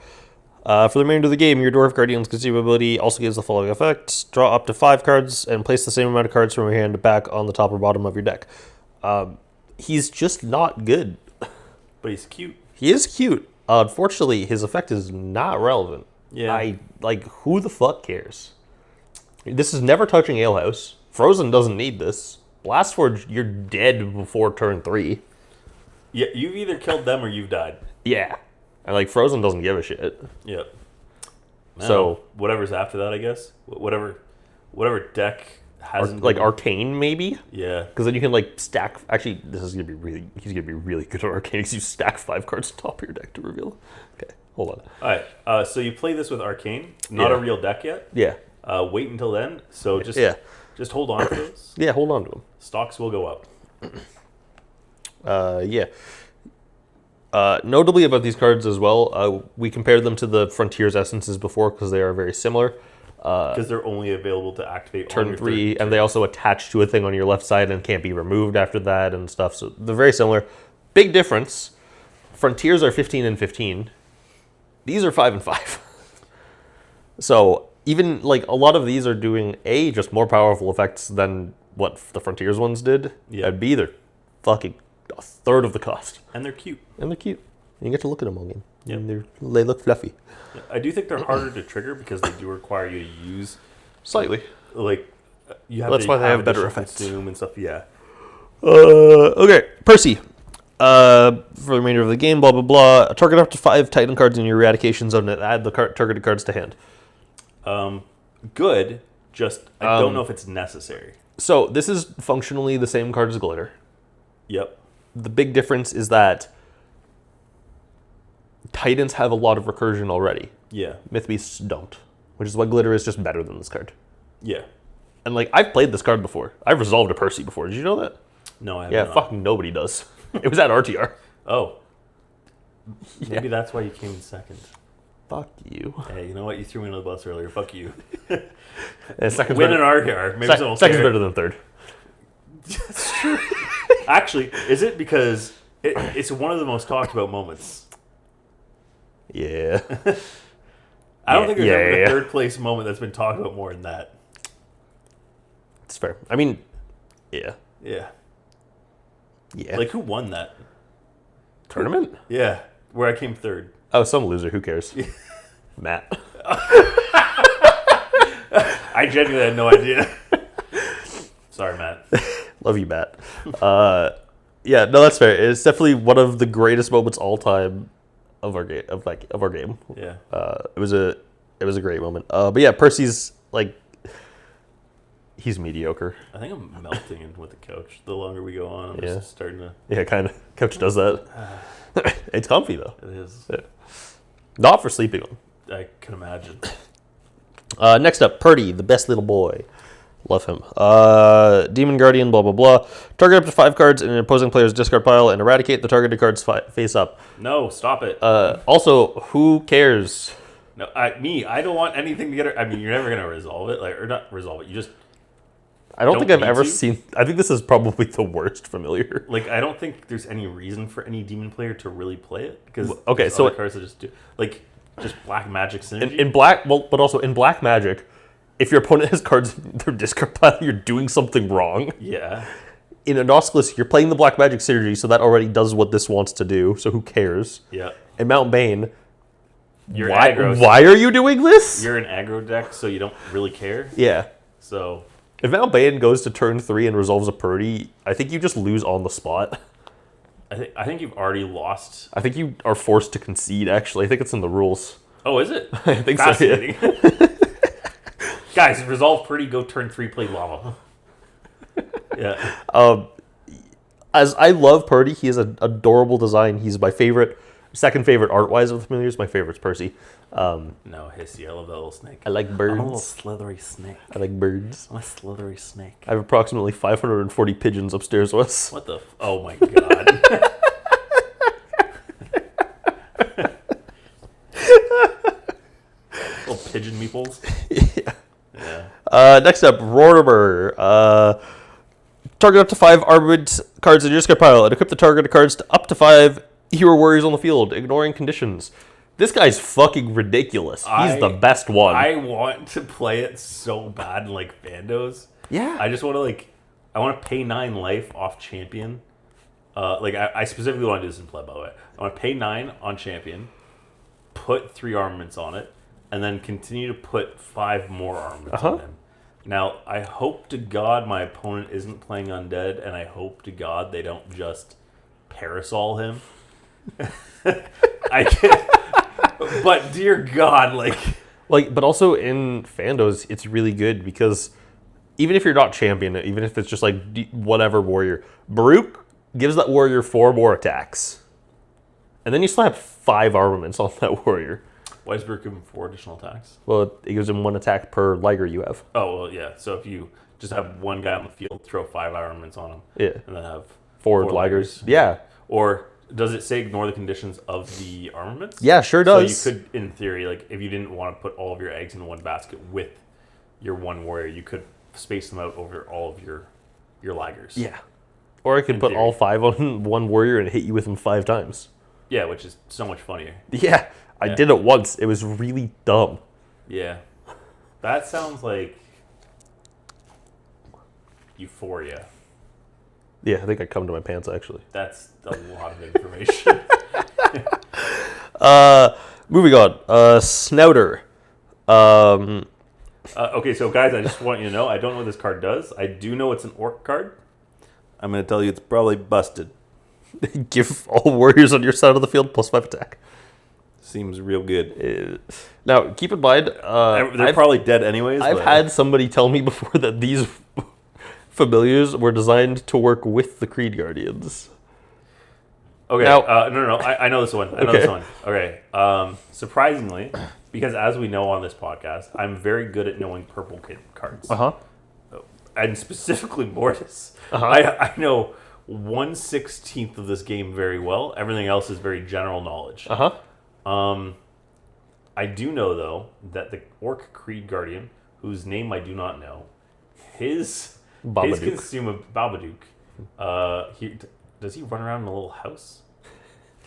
For the remainder of the game, your Dwarf Guardian's consume ability also gives the following effects. Draw up to 5 cards and place the same amount of cards from your hand back on the top or bottom of your deck. He's just not good. But he's cute. He is cute. Unfortunately, his effect is not relevant. Yeah. Who the fuck cares? This is never touching Alehouse. Frozen doesn't need this. Blastforge, you're dead before turn 3. Yeah, you've either killed them or you've died. Yeah. And Frozen doesn't give a shit. Yep. So whatever's after that, I guess. Whatever deck hasn't Arcane maybe? Yeah. Because then you can stack. Actually, he's gonna be really good at Arcane because you stack 5 cards on top of your deck to reveal. Okay, hold on. All right. So you play this with Arcane, not a real deck yet. Yeah. Wait until then. So just hold on to those. Yeah, hold on to them. Stocks will go up. Yeah. Notably about these cards as well, we compared them to the Frontiers Essences before because they are very similar. Because they're only available to activate turn 3, and they also attach to a thing on your left side and can't be removed after that and stuff. So they're very similar. Big difference. Frontiers are 15 and 15. These are 5 and 5. So even a lot of these are doing just more powerful effects than what the Frontiers ones did. Yeah. And B, they're fucking a third of the cost. And they're cute. You get to look at them all game. Yep. And they look fluffy. I do think they're harder to trigger because they do require you to use Slightly. You have. That's why they have better effects. Consume and stuff. Yeah. Okay, Percy. For the remainder of the game, blah blah blah. Target up to 5 Titan cards in your eradication zone and add the targeted cards to hand. Good. Just I don't know if it's necessary. So this is functionally the same card as Glitter. Yep. The big difference is that Titans have a lot of recursion already. Yeah. Myth Beasts don't, which is why Glitter is just better than this card. Yeah. And I've played this card before. I've resolved a Percy before. Did you know that? No, I haven't. Yeah, fucking nobody does. It was at RTR. Oh. Maybe that's why you came in second. Fuck you. Hey, you know what? You threw me under the bus earlier. Fuck you. Second's Win an RTR. Maybe someone will second's care. better than third. That's true. Actually, is it because it's one of the most talked about moments? Yeah. I don't think there's ever a third place moment that's been talked about more than that. It's fair. I mean, yeah. Yeah. Yeah. Who won that Tournament? Yeah, where I came third. Oh, some loser. Who cares? Matt. I genuinely had no idea. Sorry, Matt. Love you, Matt. Yeah, no, that's fair. It's definitely one of the greatest moments all time of our game. Of our game. Yeah. It was a great moment. But yeah, Percy's he's mediocre. I think I'm melting in with the couch. The longer we go on, I'm just starting to. Yeah, kind of. Couch does that. It's comfy though. It is. Yeah. Not for sleeping on. I can imagine. Next up, Purdy, the best little boy. Love him. Demon Guardian, blah, blah, blah. Target up to 5 cards in an opposing player's discard pile and eradicate the targeted cards face up. No, stop it. Also, who cares? No, I don't want anything to get. I mean, you're never gonna resolve it, or not resolve it. You just. I don't think I've ever seen. I think this is probably the worst familiar. I don't think there's any reason for any demon player to really play it because so other cards that just do just black magic synergy. In black, but also in black magic, if your opponent has cards in their discard pile, you're doing something wrong. Yeah. In Anosculus, you're playing the black magic synergy, so that already does what this wants to do. So who cares? Yeah. In Mount Bane, you're aggro. Why are you doing this? You're an aggro deck, so you don't really care. Yeah. So. If Mount Bane goes to turn 3 and resolves a Purdy, I think you just lose on the spot. I think you've already lost. I think you are forced to concede, actually. I think it's in the rules. Oh, is it? I think Fascinating. so, yeah. Guys, resolve Purdy, go turn 3, play lava. Yeah. As I love Purdy, he has an adorable design. He's my second favorite art-wise of the familiars. My favorite's Percy. No, Hissy, I love that little snake. I like birds. I'm a little slithery snake. I like birds. I'm a slithery snake. I have approximately 540 pigeons upstairs, Wes. What the? Oh my god. Little pigeon meeples. Yeah. Next up, Rorimer. Target up to 5 armored cards in your discard pile and equip the targeted cards to up to 5 hero warriors on the field, ignoring conditions. This guy's fucking ridiculous. He's the best one. I want to play it so bad in Bandos. Yeah. I just want to I want to pay 9 life off champion. I specifically want to do this in play, by the way. I want to pay 9 on champion, put 3 armaments on it, and then continue to put 5 more armaments on him. Now, I hope to God my opponent isn't playing undead, and I hope to God they don't just parasol him. But dear God, but also in Fandos, it's really good because even if you're not champion, even if it's just like whatever warrior, Baruch gives that warrior 4 more attacks. And then you still have 5 armaments on that warrior. Why is Baruch giving 4 additional attacks? Well, it gives him 1 attack per Liger you have. Oh, well, yeah. So if you just have one guy on the field, throw 5 armaments on him. Yeah. And then have 4 Ligers. Yeah. Or does it say ignore the conditions of the armaments? Yeah, sure does. So you could, in theory, if you didn't want to put all of your eggs in one basket with your one warrior, you could space them out over all of your Ligers. Yeah. Or I could put all 5 on one warrior and hit you with them 5 times. Yeah, which is so much funnier. Yeah. I did it once. It was really dumb. Yeah. That sounds like Euphoria. Yeah, I think I come to my pants, actually. That's a lot of information. Moving on. Snouter. Okay, so guys, I just want you to know, I don't know what this card does. I do know it's an orc card. I'm going to tell you it's probably busted. Give all warriors on your side of the field +5 attack. Seems real good. Now, keep in mind... they're probably dead anyways. I've had somebody tell me before that these familiars were designed to work with the Creed Guardians. Okay, now, no. I know this one. Okay. Surprisingly, because as we know on this podcast, I'm very good at knowing purple kid cards. And specifically Mortis. I know 1/16 of this game very well. Everything else is very general knowledge. I do know, though, that the Orc Creed Guardian, whose name I do not know, his consumer Babadook, does he run around in a little house?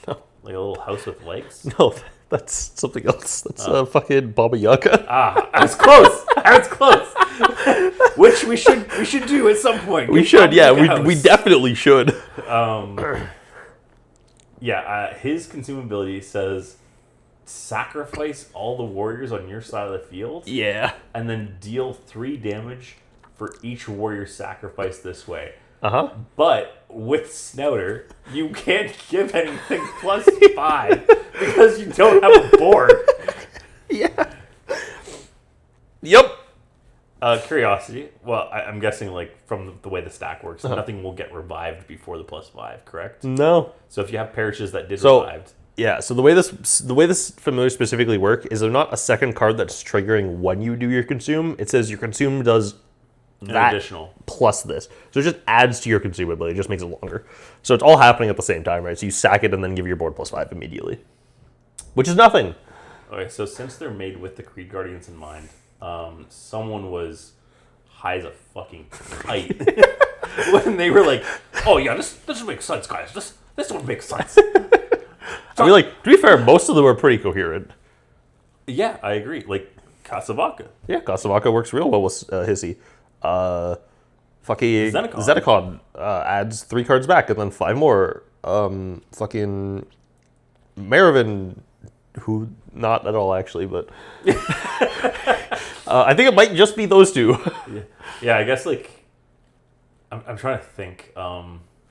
No. Like a little house with legs? No, that's something else. That's fucking Baba Yaga. I was close. Which we should do at some point. We should, yeah. We definitely should. His consumability says sacrifice all the warriors on your side of the field. Yeah. And then deal 3 damage for each warrior sacrificed this way. But with Snouter, you can't give anything +5 because you don't have a board. Yeah. Yep. Curiosity. Well, I'm guessing from the way the stack works, nothing will get revived before the +5, correct? No. So if you have parishes that did revived. Yeah, so the way this familiar specifically work is there's not a second card that's triggering when you do your consume. It says your consume does that additional plus this. So it just adds to your consumability. It just makes it longer. So it's all happening at the same time, right? So you sack it and then give your board +5 immediately. Which is nothing. Okay, so since they're made with the Creed Guardians in mind, someone was high as a fucking kite when they were like, "Oh yeah, this makes sense, guys. This one makes sense." I mean, to be fair, most of them are pretty coherent. Yeah, I agree. Like Casablanca. Yeah, Casablanca works real well with Hissy. Fucking Zeticon adds 3 cards back and then 5 more. Fucking Maravin, who not at all actually, but I think it might just be those 2. Yeah. I guess I'm trying to think.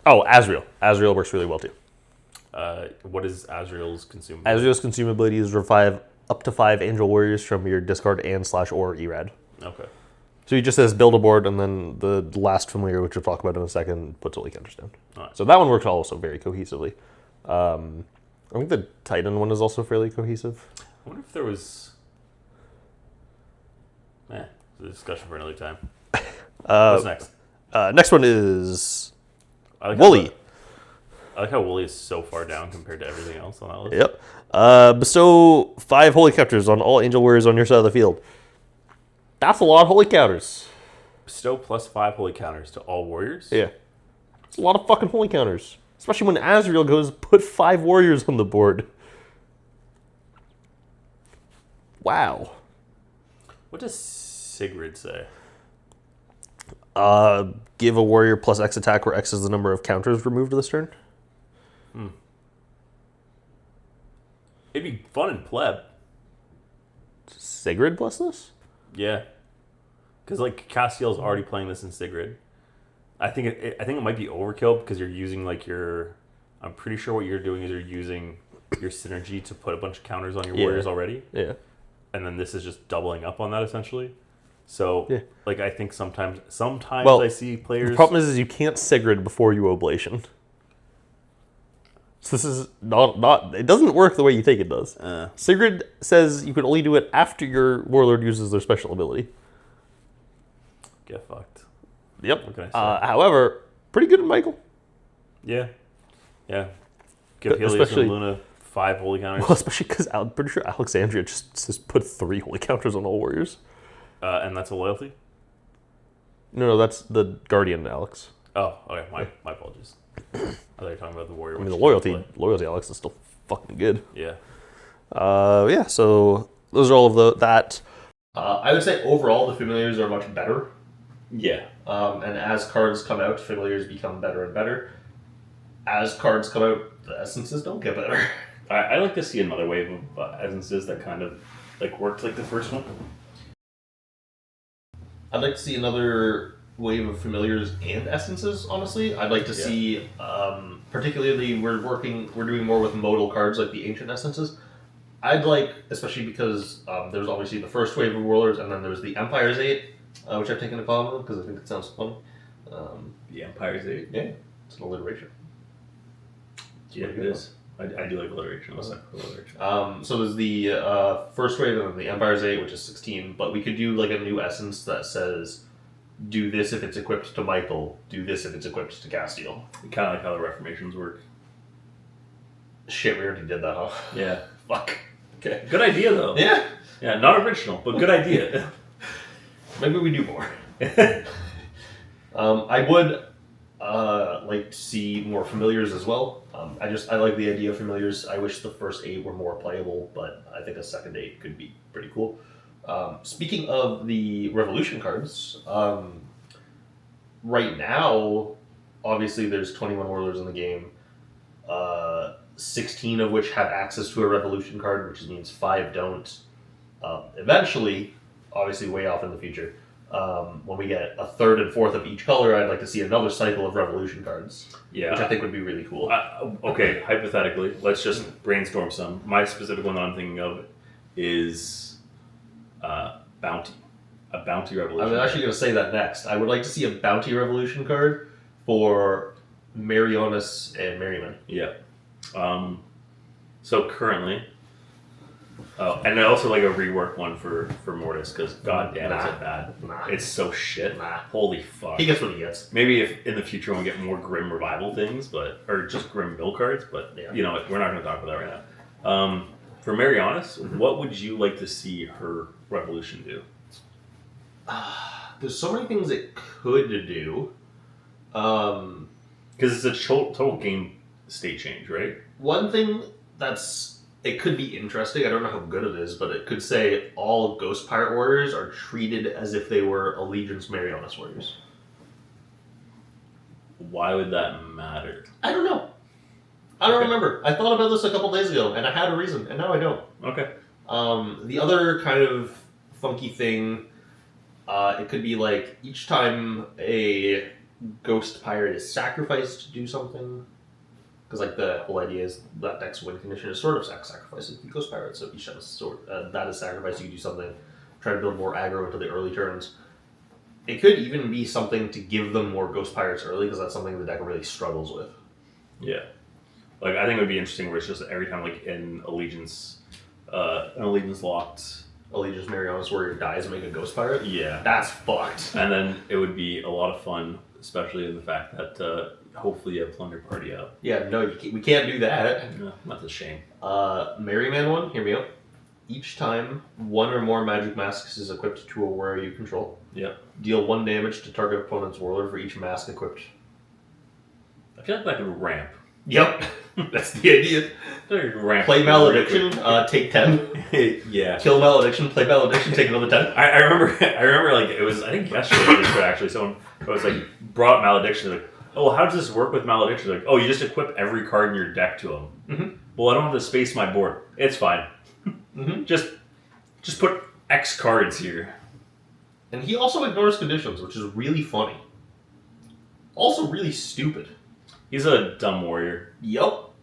Azrael. Azrael works really well too. What is Azrael's consumability? Azrael's consumability is revive up to 5 Angel Warriors from your discard and/or Erad. Okay. So he just says build a board, and then the last familiar, which we'll talk about in a second, puts holy counters down. Right. So that one works also very cohesively. I think the Titan one is also fairly cohesive. I wonder if there was... it's a discussion for another time. What's next? Next one is like Wooly. I like how Wooly is so far down compared to everything else on that list. Yep. Bestow 5 holy counters on all Angel Warriors on your side of the field. That's a lot of holy counters. Bestow +5 holy counters to all warriors? Yeah. It's a lot of fucking holy counters. Especially when Azrael goes, put 5 warriors on the board. Wow. What does Sigrid say? Give a warrior +X attack where X is the number of counters removed this turn. It'd be fun in pleb. Sigrid plus this? Yeah. Because like Castiel's already playing this in Sigrid. I think it might be overkill because you're using like your. I'm pretty sure what you're doing is you're using your synergy to put a bunch of counters on your warriors already. Yeah. And then this is just doubling up on that essentially. So like I think sometimes Well, I see players. The problem is you can't Sigrid before you Oblation. So this is not it doesn't work the way you think it does. Sigrid says you can only do it after your warlord uses their special ability. Get fucked. Yep. What can I say? However, pretty good in Michael. Yeah. Give Helios especially- and Luna 5 holy counters. Well, especially because I'm pretty sure Alexandria just put 3 holy counters on all warriors. And that's a loyalty? No, that's the Guardian Alex. Oh, okay. My apologies. I thought you were talking about the warrior. I mean, the which you loyalty Alex is still fucking good. play. Yeah, so those are all of that. I would say overall the familiars are much better. Yeah. And as cards come out, familiars become better and better. As cards come out, the essences don't get better. I like to see another wave of essences that kind of like worked like the first one. I'd like to see another wave of familiars and essences, honestly. I'd like to see, particularly we're doing more with modal cards like the ancient essences. I'd like, especially because there's obviously the first wave of warlords and then there's the Empire's 8, which I've taken a column of because I think it sounds fun. The Empire's 8? Yeah, it's an alliteration. Yeah, it is. I do like alliteration. What's that for alliteration? So there's the first wave and then the Empire's 8, which is 16, but we could do like a new essence that says, do this if it's equipped to Michael, do this if it's equipped to Castiel. Kind of like how the Reformations work. Shit, we already did that, huh? Yeah. Fuck. Okay. Good idea, though. Yeah. Yeah, not original, but good idea. Maybe we do more. I would like to see more familiars as well. I like the idea of familiars. I wish the first 8 were more playable, but I think a second 8 could be pretty cool. Speaking of the Revolution cards, right now, obviously there's 21 warlords in the game, 16 of which have access to a Revolution card, which means 5 don't. Eventually, obviously way off in the future, when we get a 3rd and 4th of each color, I'd like to see another cycle of Revolution cards, which I think would be really cool. Okay, hypothetically, let's just brainstorm some. My specific one I'm thinking of is Bounty. A Bounty Revolution. I was actually going to say that next. I would like to see a Bounty Revolution card for Marionis and Merriman. Yeah. So currently... Oh, and I also like a rework one for Mortis, because goddamn, is it bad. Nah. It's so shit. Nah. Holy fuck. He gets what he gets. Maybe if in the future we get more Grim Revival things, or just Grim Mill cards, but you know, we're not going to talk about that right now. For Marianas, what would you like to see her Revolution do? There's so many things it could do. Because it's a total game state change, right? One thing it could be interesting, I don't know how good it is, but it could say all Ghost Pirate Warriors are treated as if they were Allegiance Marianas Warriors. Why would that matter? I don't know. I don't remember. I thought about this a couple days ago, and I had a reason, and now I don't. Okay. The other kind of funky thing, it could be like each time a Ghost Pirate is sacrificed to do something, because like the whole idea is that next win condition is sort of sacrifice the Ghost Pirate, so each time that is sacrificed, you can do something, try to build more aggro into the early turns. It could even be something to give them more Ghost Pirates early, because that's something the deck really struggles with. Yeah. Like, I think it would be interesting where it's just every time, like, in Allegiance, an Allegiance locked... Allegiance Marianas Warrior dies and make a Ghost Pirate? Yeah. That's fucked. And then it would be a lot of fun, especially in the fact that hopefully you have Plunder Party out. Yeah, no, we can't do that. No, that's a shame. Merryman one, hear me out. Each time one or more Magic Masks is equipped to a warrior you control, deal 1 damage to target opponent's warlord for each mask equipped. I feel like that could ramp. Yep, that's the idea. Ramp Play Malediction, take 10. Yeah. Kill Malediction, play Malediction, take another 10. I remember like it was, I think yesterday actually, someone was like brought Malediction, like, Oh, how does this work with Malediction? Like, oh, you just equip every card in your deck to him. Mm-hmm. Well, I don't have to space my board. It's fine. Mm-hmm. Just put X cards here. And he also ignores conditions, which is really funny. Also really stupid. He's a dumb warrior. Yup.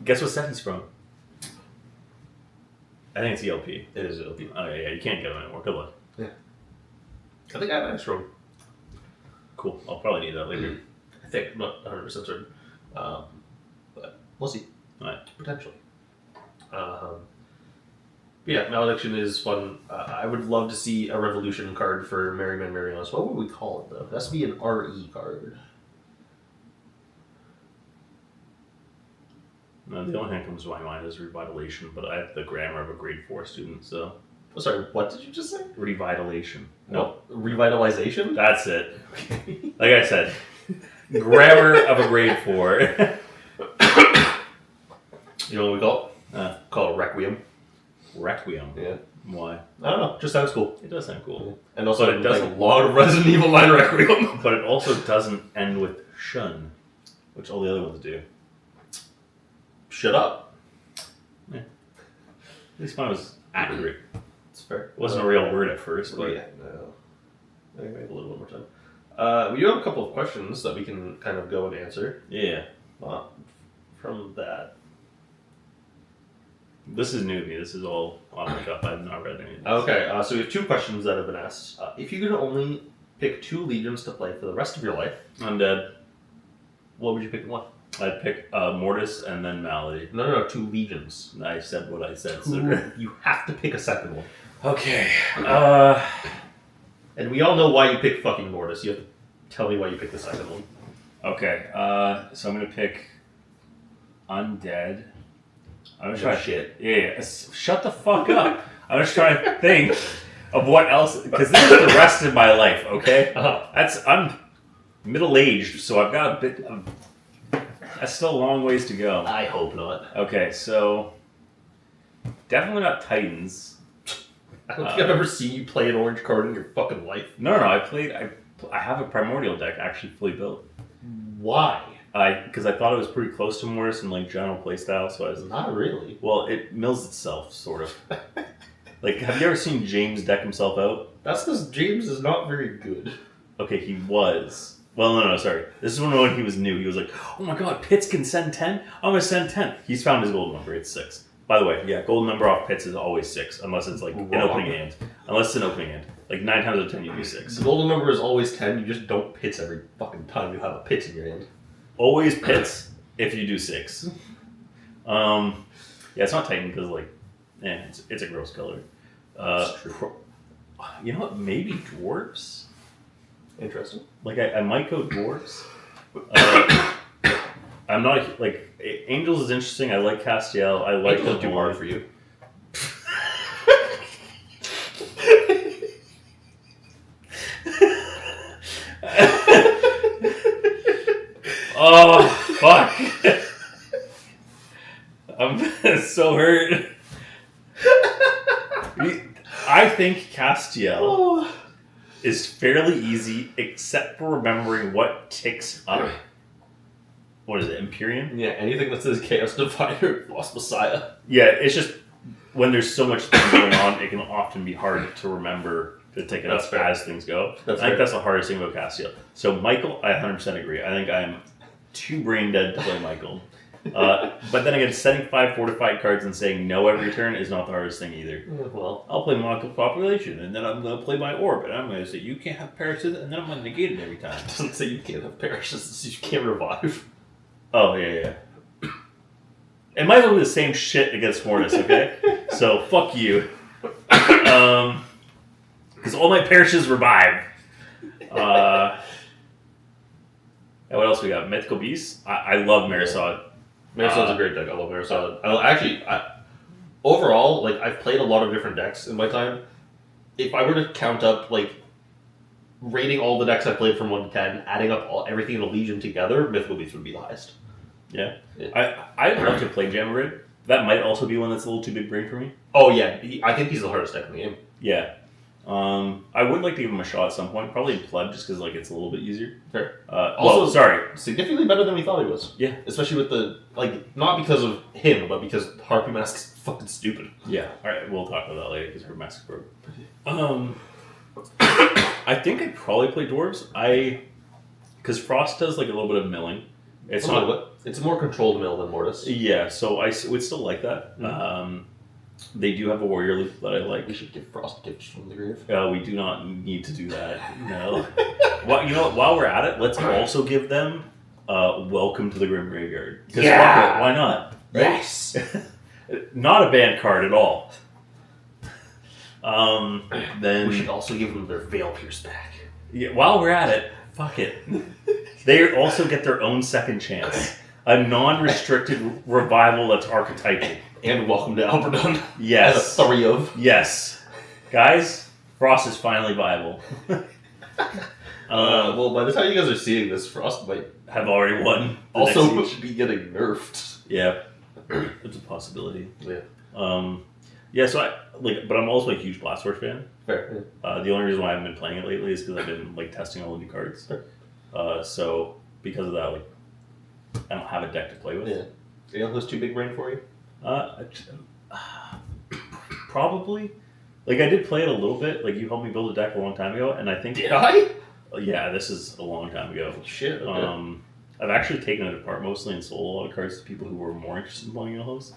Guess what set he's from? I think it's ELP. It is ELP. Oh, yeah, you can't get him anymore. Good luck. Yeah. I think I have an extra one. Cool. I'll probably need that later. I think. I'm not 100% certain. But we'll see. Alright. Potentially. Yeah, Malediction is fun. I would love to see a Revolution card for Merryman Merrymouse. What would we call it, though? It has to be an RE card. No, the only thing that comes to my mind is Revitalization, but I have the grammar of a grade 4 student, so... Oh, sorry, what did you just say? Revitalization. No. Revitalization? That's it. Like I said, grammar of a grade 4. You know what we call it? Call it Requiem. Requiem. Yeah. Why? I don't know. Just sounds cool. It does sound cool. Yeah. And also, But it it doesn't- like a lot of Resident Evil 9 Requiem. But it also doesn't end with shun, which all the other ones do. Shut up. Yeah. At least mine was accurate. It's fair. It wasn't a real word at first, but... Yeah, no. Anyway, a little bit more time. We do have a couple of questions that we can kind of go and answer. Yeah. From that. This is new to me. This is all off the cuff. I have not read any of this. Okay, so we have two questions that have been asked. If you could only pick 2 legions to play for the rest of your life, Undead. what would you pick one? I'd pick Mortis and then Malady. No, 2 legions. I said what I said, Two, sir. you have to pick a second one. Okay. And we all know why you picked fucking Mortis. You have to tell me why you picked the second one. Okay. So I'm going to pick Undead. I'm just trying shit. Yeah. Shut the fuck up. I'm just trying to think of what else, because this is the rest of my life, okay? I'm middle-aged, so I've got a bit of... That's still a long ways to go. I hope not. Okay, so... Definitely not Titans. I don't think I've ever seen you play an orange card in your fucking life. No, I have a Primordial deck actually fully built. Why? Because I thought it was pretty close to Mortis in like general playstyle, so I was... Not really. Well, it mills itself, sort of. Like, have you ever seen James deck himself out? That's because James is not very good. Okay, he was. Well, no, sorry. This is when he was new. He was like, oh my god, Pitts can send 10? I'm going to send 10. He's found his golden number. It's 6. By the way, yeah, golden number off Pitts is always 6, unless it's like an opening hand. Unless it's an opening hand. Like 9 times out of 10, you do 6. The golden number is always 10. You just don't pits every fucking time you have a pits in your hand. Always Pitts if you do 6. Yeah, it's not Titan because, like, it's a gross color. That's true. You know what? Maybe dwarves? Interesting. Like, I might go dwarves. I'm not, like, Angels is interesting. I like Castiel. I like Angels the do hard dwarf. for you. Oh, fuck. I'm so hurt. I think Castiel is fairly easy, except for remembering what ticks up. What is it, Empyrean? Yeah, anything that says Chaos Diviner, Lost Messiah. Yeah, it's just when there's so much things going on, it can often be hard to remember to take it up as things go. I think that's the hardest thing about Castiel. So Michael, I 100% agree. I think I'm too brain dead to play Michael. But then again, setting 5 fortified cards and saying no every turn is not the hardest thing either. Well, I'll play Michael Population, and then I'm going to play my Orb, and I'm going to say you can't have Parasites, and then I'm going to negate it every time. it doesn't say you can't have perishes, it says you can't revive. Oh, yeah. It might as well be the same shit against Mortis, okay? So, fuck you. Because all my parishes revive. And what else we got? Mythical Beasts? I love Marisod. Marisad's a great deck. I love Marisod. Overall, like, I've played a lot of different decks in my time. If I were to count up, like, rating all the decks I've played from 1 to 10, adding up everything in a Legion together, Mythical Beasts would be the highest. Yeah. I'd love to play Jamarid. That might also be one that's a little too big brain for me. Oh, yeah. I think he's the hardest deck in the game. Yeah. I would like to give him a shot at some point. Probably in pleb, just because like it's a little bit easier. Fair. Also, sorry, significantly better than we thought he was. Yeah. Especially with the not because of him, but because Harpy Mask is fucking stupid. Yeah. All right, we'll talk about that later because her mask is broken. I think I'd probably play dwarves. Because Frost does like a little bit of milling. It's It's a more controlled mill than Mortis. Yeah, so I would still like that. Mm-hmm. They do have a warrior leaf that I like. We should give Frost gifts from the grave. We do not need to do that. No. Well, you know what? While we're at it, let's also give them Welcome to the Grim Graveyard. Yeah. Fuck it, why not? Right? Yes. Not a banned card at all. Then we should also give them their Veil Pierce back. Yeah, while we're at it, fuck it. They also get their own second chance. A non-restricted revival that's archetypal. And Welcome to Alburdunn. Yes. As a 3 of. Yes. Guys, Frost is finally viable. Well, by the time you guys are seeing this, Frost might have already won. Also be getting nerfed. Yeah. It's a possibility. Yeah. Yeah, so but I'm also a huge Blast Force fan. Fair. Yeah. The only reason why I haven't been playing it lately is because I've been testing all the new cards. Fair. So because of that, I don't have a deck to play with. Yeah. Any of those too big brain for you? Probably. I did play it a little bit. You helped me build a deck a long time ago, and I think... Did I? Yeah, this is a long time ago. Shit. Okay. I've actually taken it apart mostly and sold a lot of cards to people who were more interested in playing Yellows.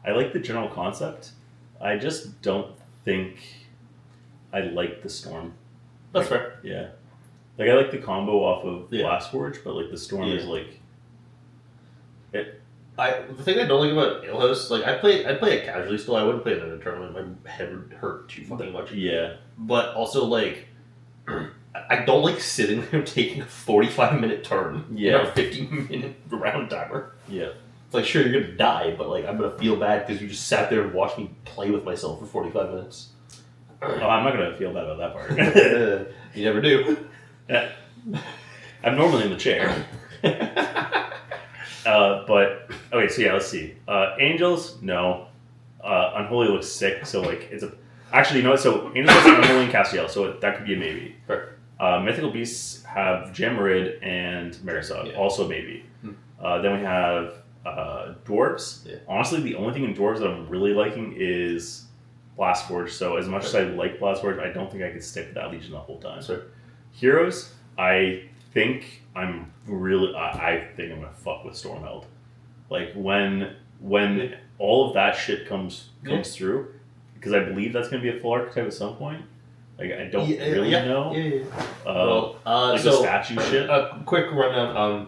I like the general concept. I just don't think I like the Storm. That's fair. Yeah. I like the combo off of Blast Forge, but the Storm is it. The thing I don't like about Alehouse, I'd play it casually still. I wouldn't play it in a tournament. My head would hurt too fucking much. Yeah. But also, I don't like sitting there taking a 45-minute turn. Yeah. In a 15-minute round timer. Yeah. It's sure, you're gonna die, but I'm gonna feel bad because you just sat there and watched me play with myself for 45 minutes. Oh, I'm not gonna feel bad about that part. You never do. Yeah. I'm normally in the chair. But okay, so yeah, let's see. Angels, no. Unholy looks sick, so it's a. Actually, you know what? So Angels has Unholy and Castiel, so that could be a maybe. Fair. Mythical Beasts have Jamarid and Marisol, also maybe. Then we have Dwarves. Yeah. Honestly, the only thing in Dwarves that I'm really liking is Blast Forge. So as much as I like Blast Forge, I don't think I could stick with that Legion the whole time. Sure. Heroes, I think I'm gonna fuck with Stormheld. When all of that shit comes through, because I believe that's gonna be a full archetype at some point. I don't really know. Yeah. The statue shit. A quick rundown.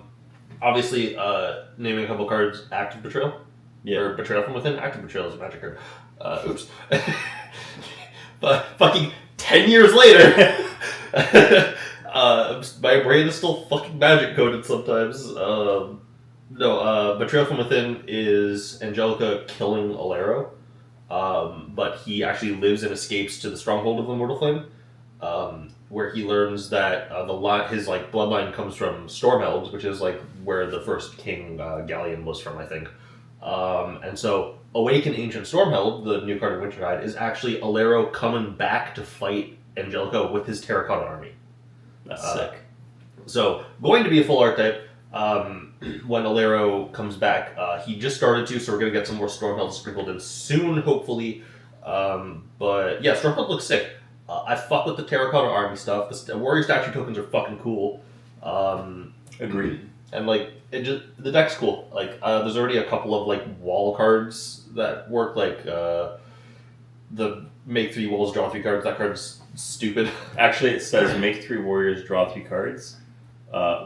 Obviously, naming a couple cards, Active Betrayal. Yeah. Or Betrayal from Within. Active Betrayal is a magic card. Oops. But fucking 10 years later, my brain is still fucking magic coded sometimes. Betrayal from Within is Angelica killing LRAW. But he actually lives and escapes to the stronghold of Immortal Flame, where he learns that his bloodline comes from Stormheld, which is where the first king Galleon was from, I think. And so Awaken Ancient Stormheld, the new card in Wintertide, is actually LRAW coming back to fight Angelica with his Terracotta army. That's sick. So going to be a full archetype. When LRAW comes back, he just started to, so we're gonna get some more Stormheld sprinkled in soon, hopefully. But yeah, Stormheld looks sick. I fuck with the Terracotta army stuff. The warrior statue tokens are fucking cool. Agreed. And the deck's cool. There's already a couple of wall cards that work. The make 3 walls, draw 3 cards. That card's stupid. Actually, it says make 3 warriors, draw 3 cards.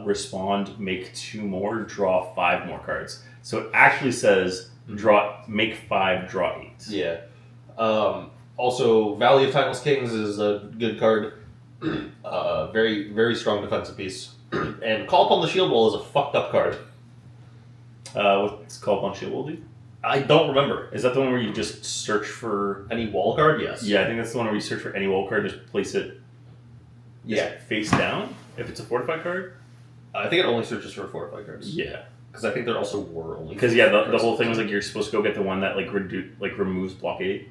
Respond, make 2 more, draw 5 more cards. So it actually says make 5, draw 8. Yeah. Also, Valley of Timeless Kings is a good card. Very, very strong defensive piece. And Call Upon the Shield Wall is a fucked up card. What's Call Upon Shield Wall do? I don't remember. Is that the one where you just search for any wall card? Yes. Yeah, I think that's the one where you search for any wall card, just place it face down if it's a fortified card. I think it only searches for fortified cards. Yeah. Because I think there also were only... Because, the whole thing was, you're supposed to go get the one that, removes blockade.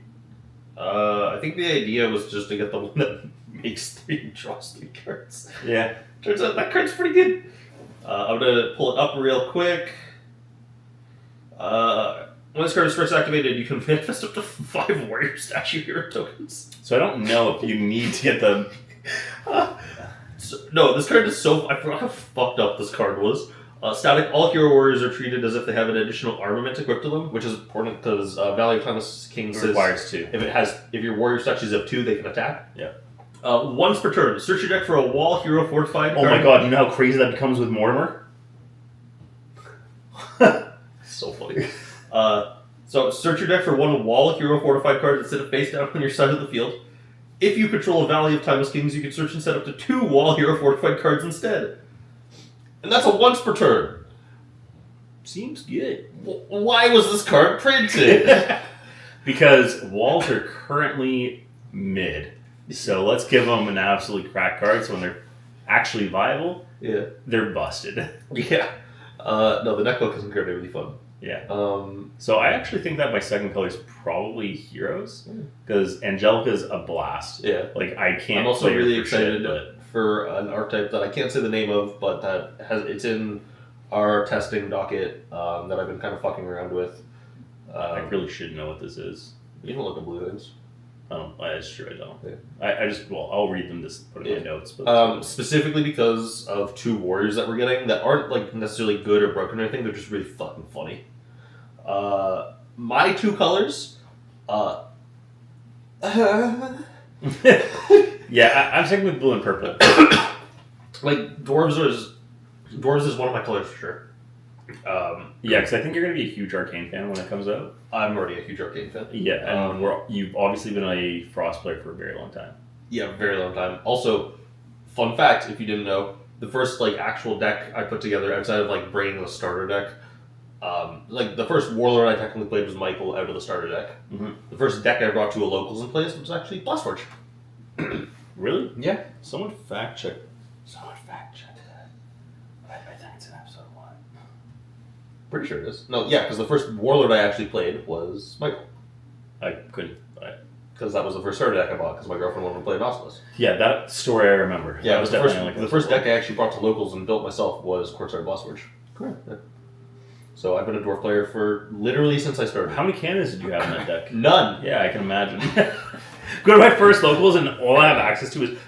I think the idea was just to get the one that makes 3 and draws 3 cards. Yeah. Turns out that card's pretty good. I'm gonna pull it up real quick. When this card is first activated, you can manifest up to 5 warrior statue hero tokens. So I don't know if you need to get the... No, this card is so... I forgot how fucked up this card was. Static, all hero warriors are treated as if they have an additional armament equipped to them, which is important because Valley of Timeless King says... requires 2. If your warrior statues have 2, they can attack. Yeah. Once per turn, search your deck for a wall hero fortified Oh card. my god, you know how crazy that becomes with Mortimer? So funny. So search your deck for one wall hero fortified card and set it face down on your side of the field. If you control a Valley of Timeless Kings, you can search and set up to 2 wall hero fortified cards instead. And that's a once per turn. Seems good. Why was this card printed? Because walls are currently mid. So let's give them an absolutely crack card so when they're actually viable, Yeah. they're busted. Yeah. No, the deck book is incredibly fun. Yeah. Um, So I actually think that my second color is probably Heroes. Because Angelica's a blast. yeah. Like, I can't I'm also play her really for excited shit, but for an archetype that I can't say the name of, but it's in our testing docket that I've been kind of fucking around with. I really should know what this is. You can look at blue things. Oh, that's true, I don't. Yeah. I just, well, I'll read them, just put it in my notes. But Specifically because of 2 warriors that we're getting that aren't like necessarily good or broken or anything, they're just really fucking funny. My 2 colors, yeah, I'm sticking with blue and purple. like dwarves is one of my colors for sure. Yeah, because I think you're going to be a huge Arcane fan when it comes out. I'm already a huge Arcane fan. Yeah, and you've obviously been a Frost player for a very long time. Yeah, very long time. Also, fun fact, if you didn't know, the first like actual deck I put together outside of like bringing the starter deck, like the first Warlord I technically played was Michael out of the starter deck. Mm-hmm. The first deck I brought to a locals and plays was actually Blastforge. Really? Yeah. Someone fact check. Someone fact check that. I think it's in episode 1. Pretty sure it is. No, yeah, because the first Warlord I actually played was Michael. I couldn't. Because that was the first starter deck I bought because my girlfriend wanted to play Nautilus. Yeah, that story I remember. Yeah, That it was definitely the first deck I actually brought to locals and built myself was Courtside Blastforge. Cool. Yeah. So I've been a dwarf player for literally since I started. How many cannons did you have in that deck? None. Yeah, I can imagine. Go to my first locals and all I have access to is,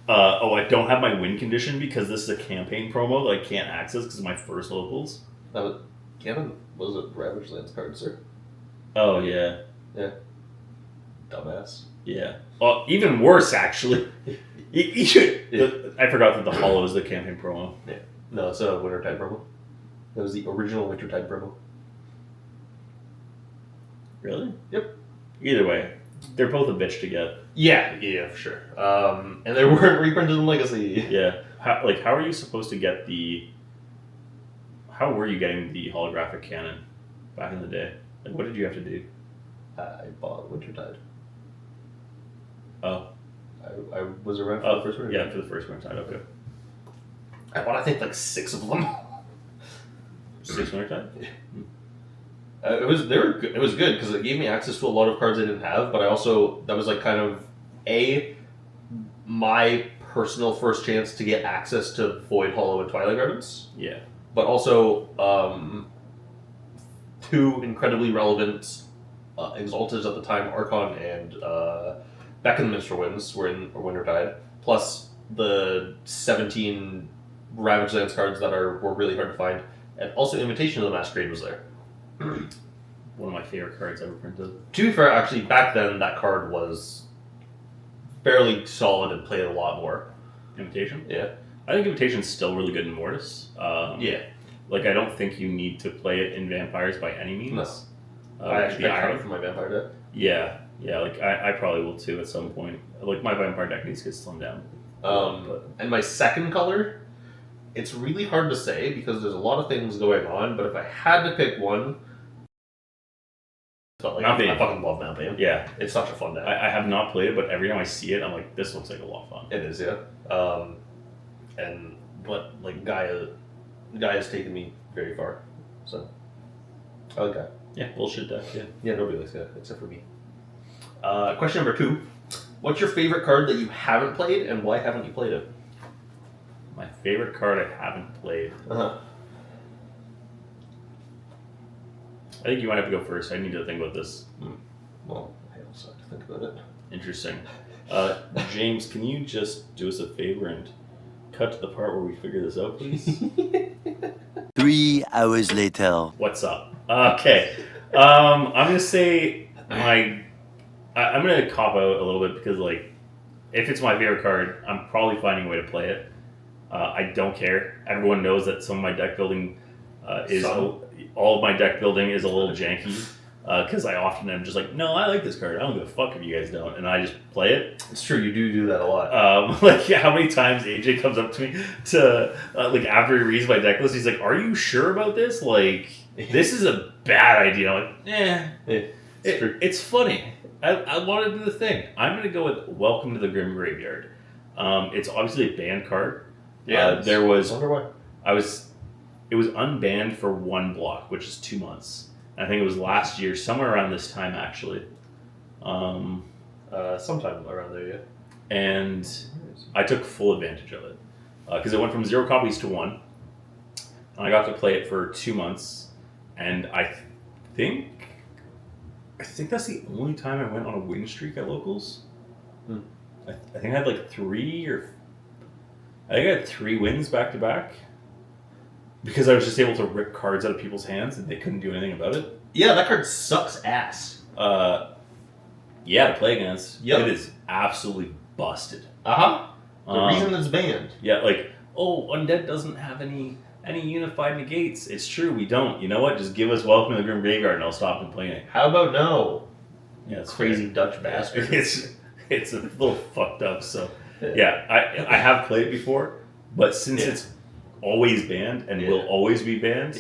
I don't have my win condition because this is a campaign promo that I can't access because of my first locals. That was Cannon was a Ravage Lands card, sir. Oh, yeah. Yeah. Dumbass. Yeah. Well, even worse, actually. I forgot that the Hollow is the campaign promo. Yeah. No, it's a Wintertide promo. That was the original Wintertide promo. Really? Yep. Either way, they're both a bitch to get. Yeah, for sure. And they weren't reprinted in Legacy. Yeah. How are you supposed to get the... How were you getting the holographic cannon back in the day? Like, what did you have to do? I bought Wintertide. Oh. I was around for the first one. Yeah, for the first one side, okay. I bought, I think, like 6 of them. 6 winter time? It was good because it gave me access to a lot of cards I didn't have, but I also, that was like kind of my personal first chance to get access to Void, Hollow, and Twilight Gardens. Yeah. But also 2 incredibly relevant Exalted at the time, Archon and Beck and the Minstrel Winds were in Wintertide, plus the 17 Ravage Lands cards that were really hard to find, and also Invitation of the Masquerade was there. One of my favorite cards ever printed. To be fair, actually, back then that card was fairly solid and played a lot more. Invitation? Yeah. I think Invitation's still really good in Mortis. Yeah. Like, I don't think you need to play it in Vampires by any means. No. I actually picked it for my Vampire deck. Yeah, like, I probably will too at some point. Like, my Vampire deck needs to get slimmed down. And my second color, it's really hard to say because there's a lot of things going on, but if I had to pick one, I fucking love Mount Bane. Yeah. It's such a fun deck. I have not played it, but every time I see it, I'm like, this looks like a lot of fun. It is, yeah. But like Gaia has taken me very far, so I like that. Yeah, bullshit deck, yeah. Yeah, nobody likes that except for me. Question number 2. What's your favorite card that you haven't played, and why haven't you played it? My favorite card I haven't played. Uh-huh. I think you might have to go first. I need to think about this. Well, I also have to think about it. Interesting. James, can you just do us a favor and cut to the part where we figure this out, please? 3 hours later. What's up? Okay. I'm going to say I'm going to cop out a little bit because, like, if it's my favorite card, I'm probably finding a way to play it. I don't care. Everyone knows that some of my deck building all of my deck building is a little janky because I often am just like, no, I like this card. I don't give a fuck if you guys don't, and I just play it. It's true, you do that a lot. Like how many times AJ comes up to me to like after he reads my deck list, he's like, "Are you sure about this? Like, this is a bad idea." I'm like, it's funny. I want to do the thing. I'm gonna go with Welcome to the Grim Graveyard. It's obviously a banned card. Yeah, there was. I wonder why. It was unbanned for 1 block, which is 2 months. I think it was last year, somewhere around this time, actually. Sometime around there, yeah. And I took full advantage of it because it went from 0 copies to 1. And I got to play it for 2 months, and I think that's the only time I went on a win streak at locals. I think I had like 3 wins back to back. Because I was just able to rip cards out of people's hands and they couldn't do anything about it. Yeah, that card sucks ass. Yeah, to play against. Yep. It is absolutely busted. The reason it's banned. Yeah, like, Undead doesn't have any unified negates. It's true, we don't. You know what? Just give us Welcome to the Grim Graveyard and I'll stop complaining. How about no? Yeah, it's Crazy Dutch bastard. It's a little fucked up, so... Yeah, I have played it before, but since it's always banned and will always be banned,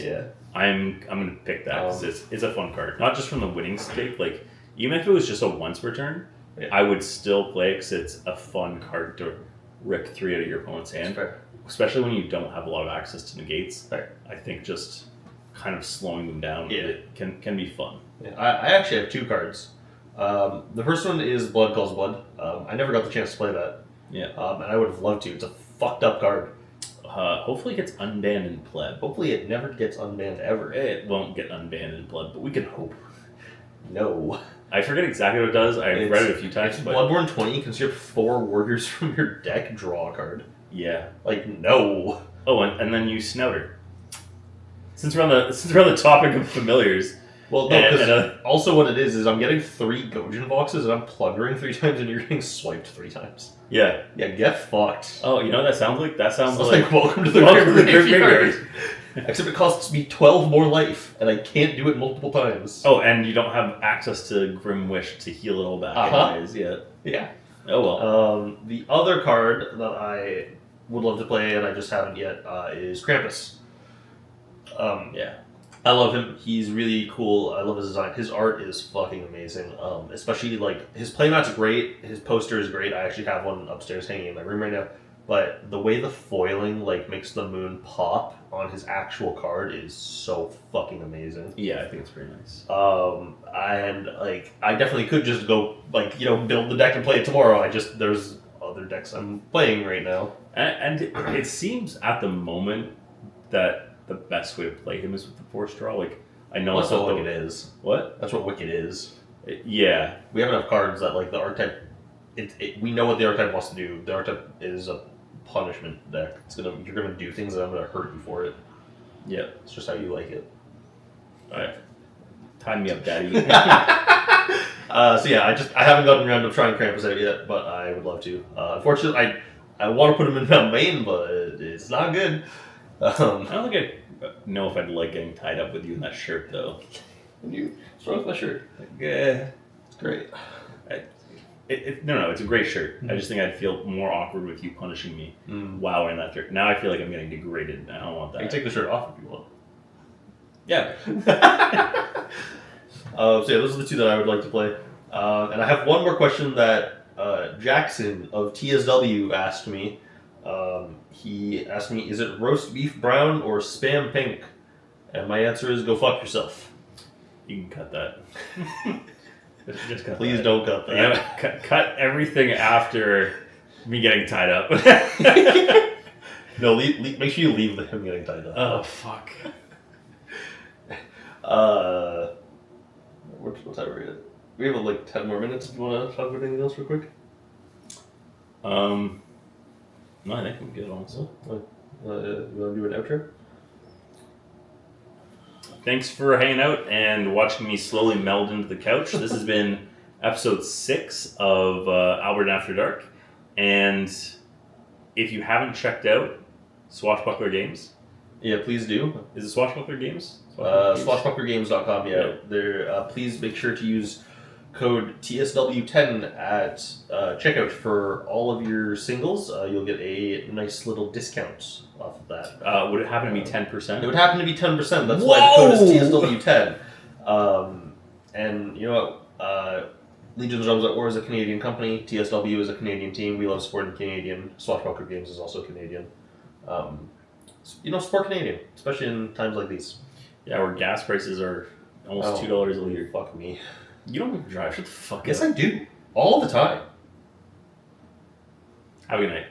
I'm gonna pick that because it's a fun card. Not just from the winning stake, like even if it was just a once per turn, I would still play it because it's a fun card to rip 3 out of your opponent's hand. Especially when you don't have a lot of access to negates. I think just kind of slowing them down can be fun. Yeah. I actually have 2 cards. The first one is Blood Calls Blood. I never got the chance to play that. Yeah. And I would have loved to. It's a fucked up card. Hopefully it gets unbanned in Pleb. Hopefully it never gets unbanned ever. It won't get unbanned in Blood, but we can hope. No. I forget exactly what it does. I've read it a few times. But Bloodborne 20, you can strip 4 warriors from your deck, draw a card. Yeah. Like, no. Oh, and then you Snouter. Since we're on the topic of familiars. Well, no, because also what it is I'm getting 3 Gojin boxes and I'm plundering 3 times and you're getting swiped 3 times. Yeah. Yeah, get fucked. Oh, you know what that sounds like? That sounds like Welcome to the Graveyard. Except it costs me 12 more life, and I can't do it multiple times. Oh, and you don't have access to Grim Wish to heal it all back anyways yet. Yeah. Oh, well. The other card that I would love to play, and I just haven't yet, is Krampus. Yeah. I love him. He's really cool. I love his design. His art is fucking amazing. Especially, like, his playmat's great. His poster is great. I actually have one upstairs hanging in my room right now. But the way the foiling, like, makes the moon pop on his actual card is so fucking amazing. Yeah, I think it's pretty nice. And, like, I definitely could just go, like, build the deck and play it tomorrow. There's other decks I'm playing right now. And it seems at the moment that the best way to play him is with the Force Draw. Like, I know that's what Wicked is. What? That's what Wicked is. Yeah. We have enough cards that, like, the archetype... we know what the archetype wants to do. The archetype is a punishment deck. You're gonna do things that I'm gonna hurt you for it. Yeah. It's just how you like it. Alright. Tie me up, daddy. So yeah, I haven't gotten around to trying Krampus out yet, but I would love to. Unfortunately, I want to put him in my main, but it's not good. I don't think I know if I'd like getting tied up with you in that shirt, though. What's wrong with my shirt? Yeah. It's great. No, it's a great shirt. I just think I'd feel more awkward with you punishing me while wearing that shirt. Now I feel like I'm getting degraded, and I don't want that. You can take the shirt off if you want. Yeah. So yeah, those are the 2 that I would like to play. And I have one more question that Jackson of TSW asked me. He asked me, is it roast beef brown or spam pink? And my answer is go fuck yourself. You can cut that. Just cut Please that. don't cut that. Yeah, cut everything after me getting tied up. No, make sure you leave him getting tied up. Oh, fuck. What time are we at? We have like 10 more minutes if you want to talk about anything else real quick. No, I think I'm good, honestly. You want to do an outro? Thanks for hanging out and watching me slowly meld into the couch. This has been episode 6 of Alburdunn After Dark. And if you haven't checked out Swashbuckler Games, Yeah, please do. is it Swashbuckler Games? Swashbucklergames.com, yeah. Yeah. There, please make sure to use code TSW10 at checkout for all of your singles. You'll get a nice little discount off of that. Would it happen to be 10%? It would happen to be 10%. That's why the code is TSW10. And you know what? Legion of Drums at War is a Canadian company. TSW is a Canadian team. We love supporting Canadian. Swashbuckler Games is also Canadian. Support Canadian, especially in times like these. Yeah, where gas prices are almost $2 a liter. Fuck me. You don't even drive. Shut the fuck Yes, up. I do. All the time. Have a good night.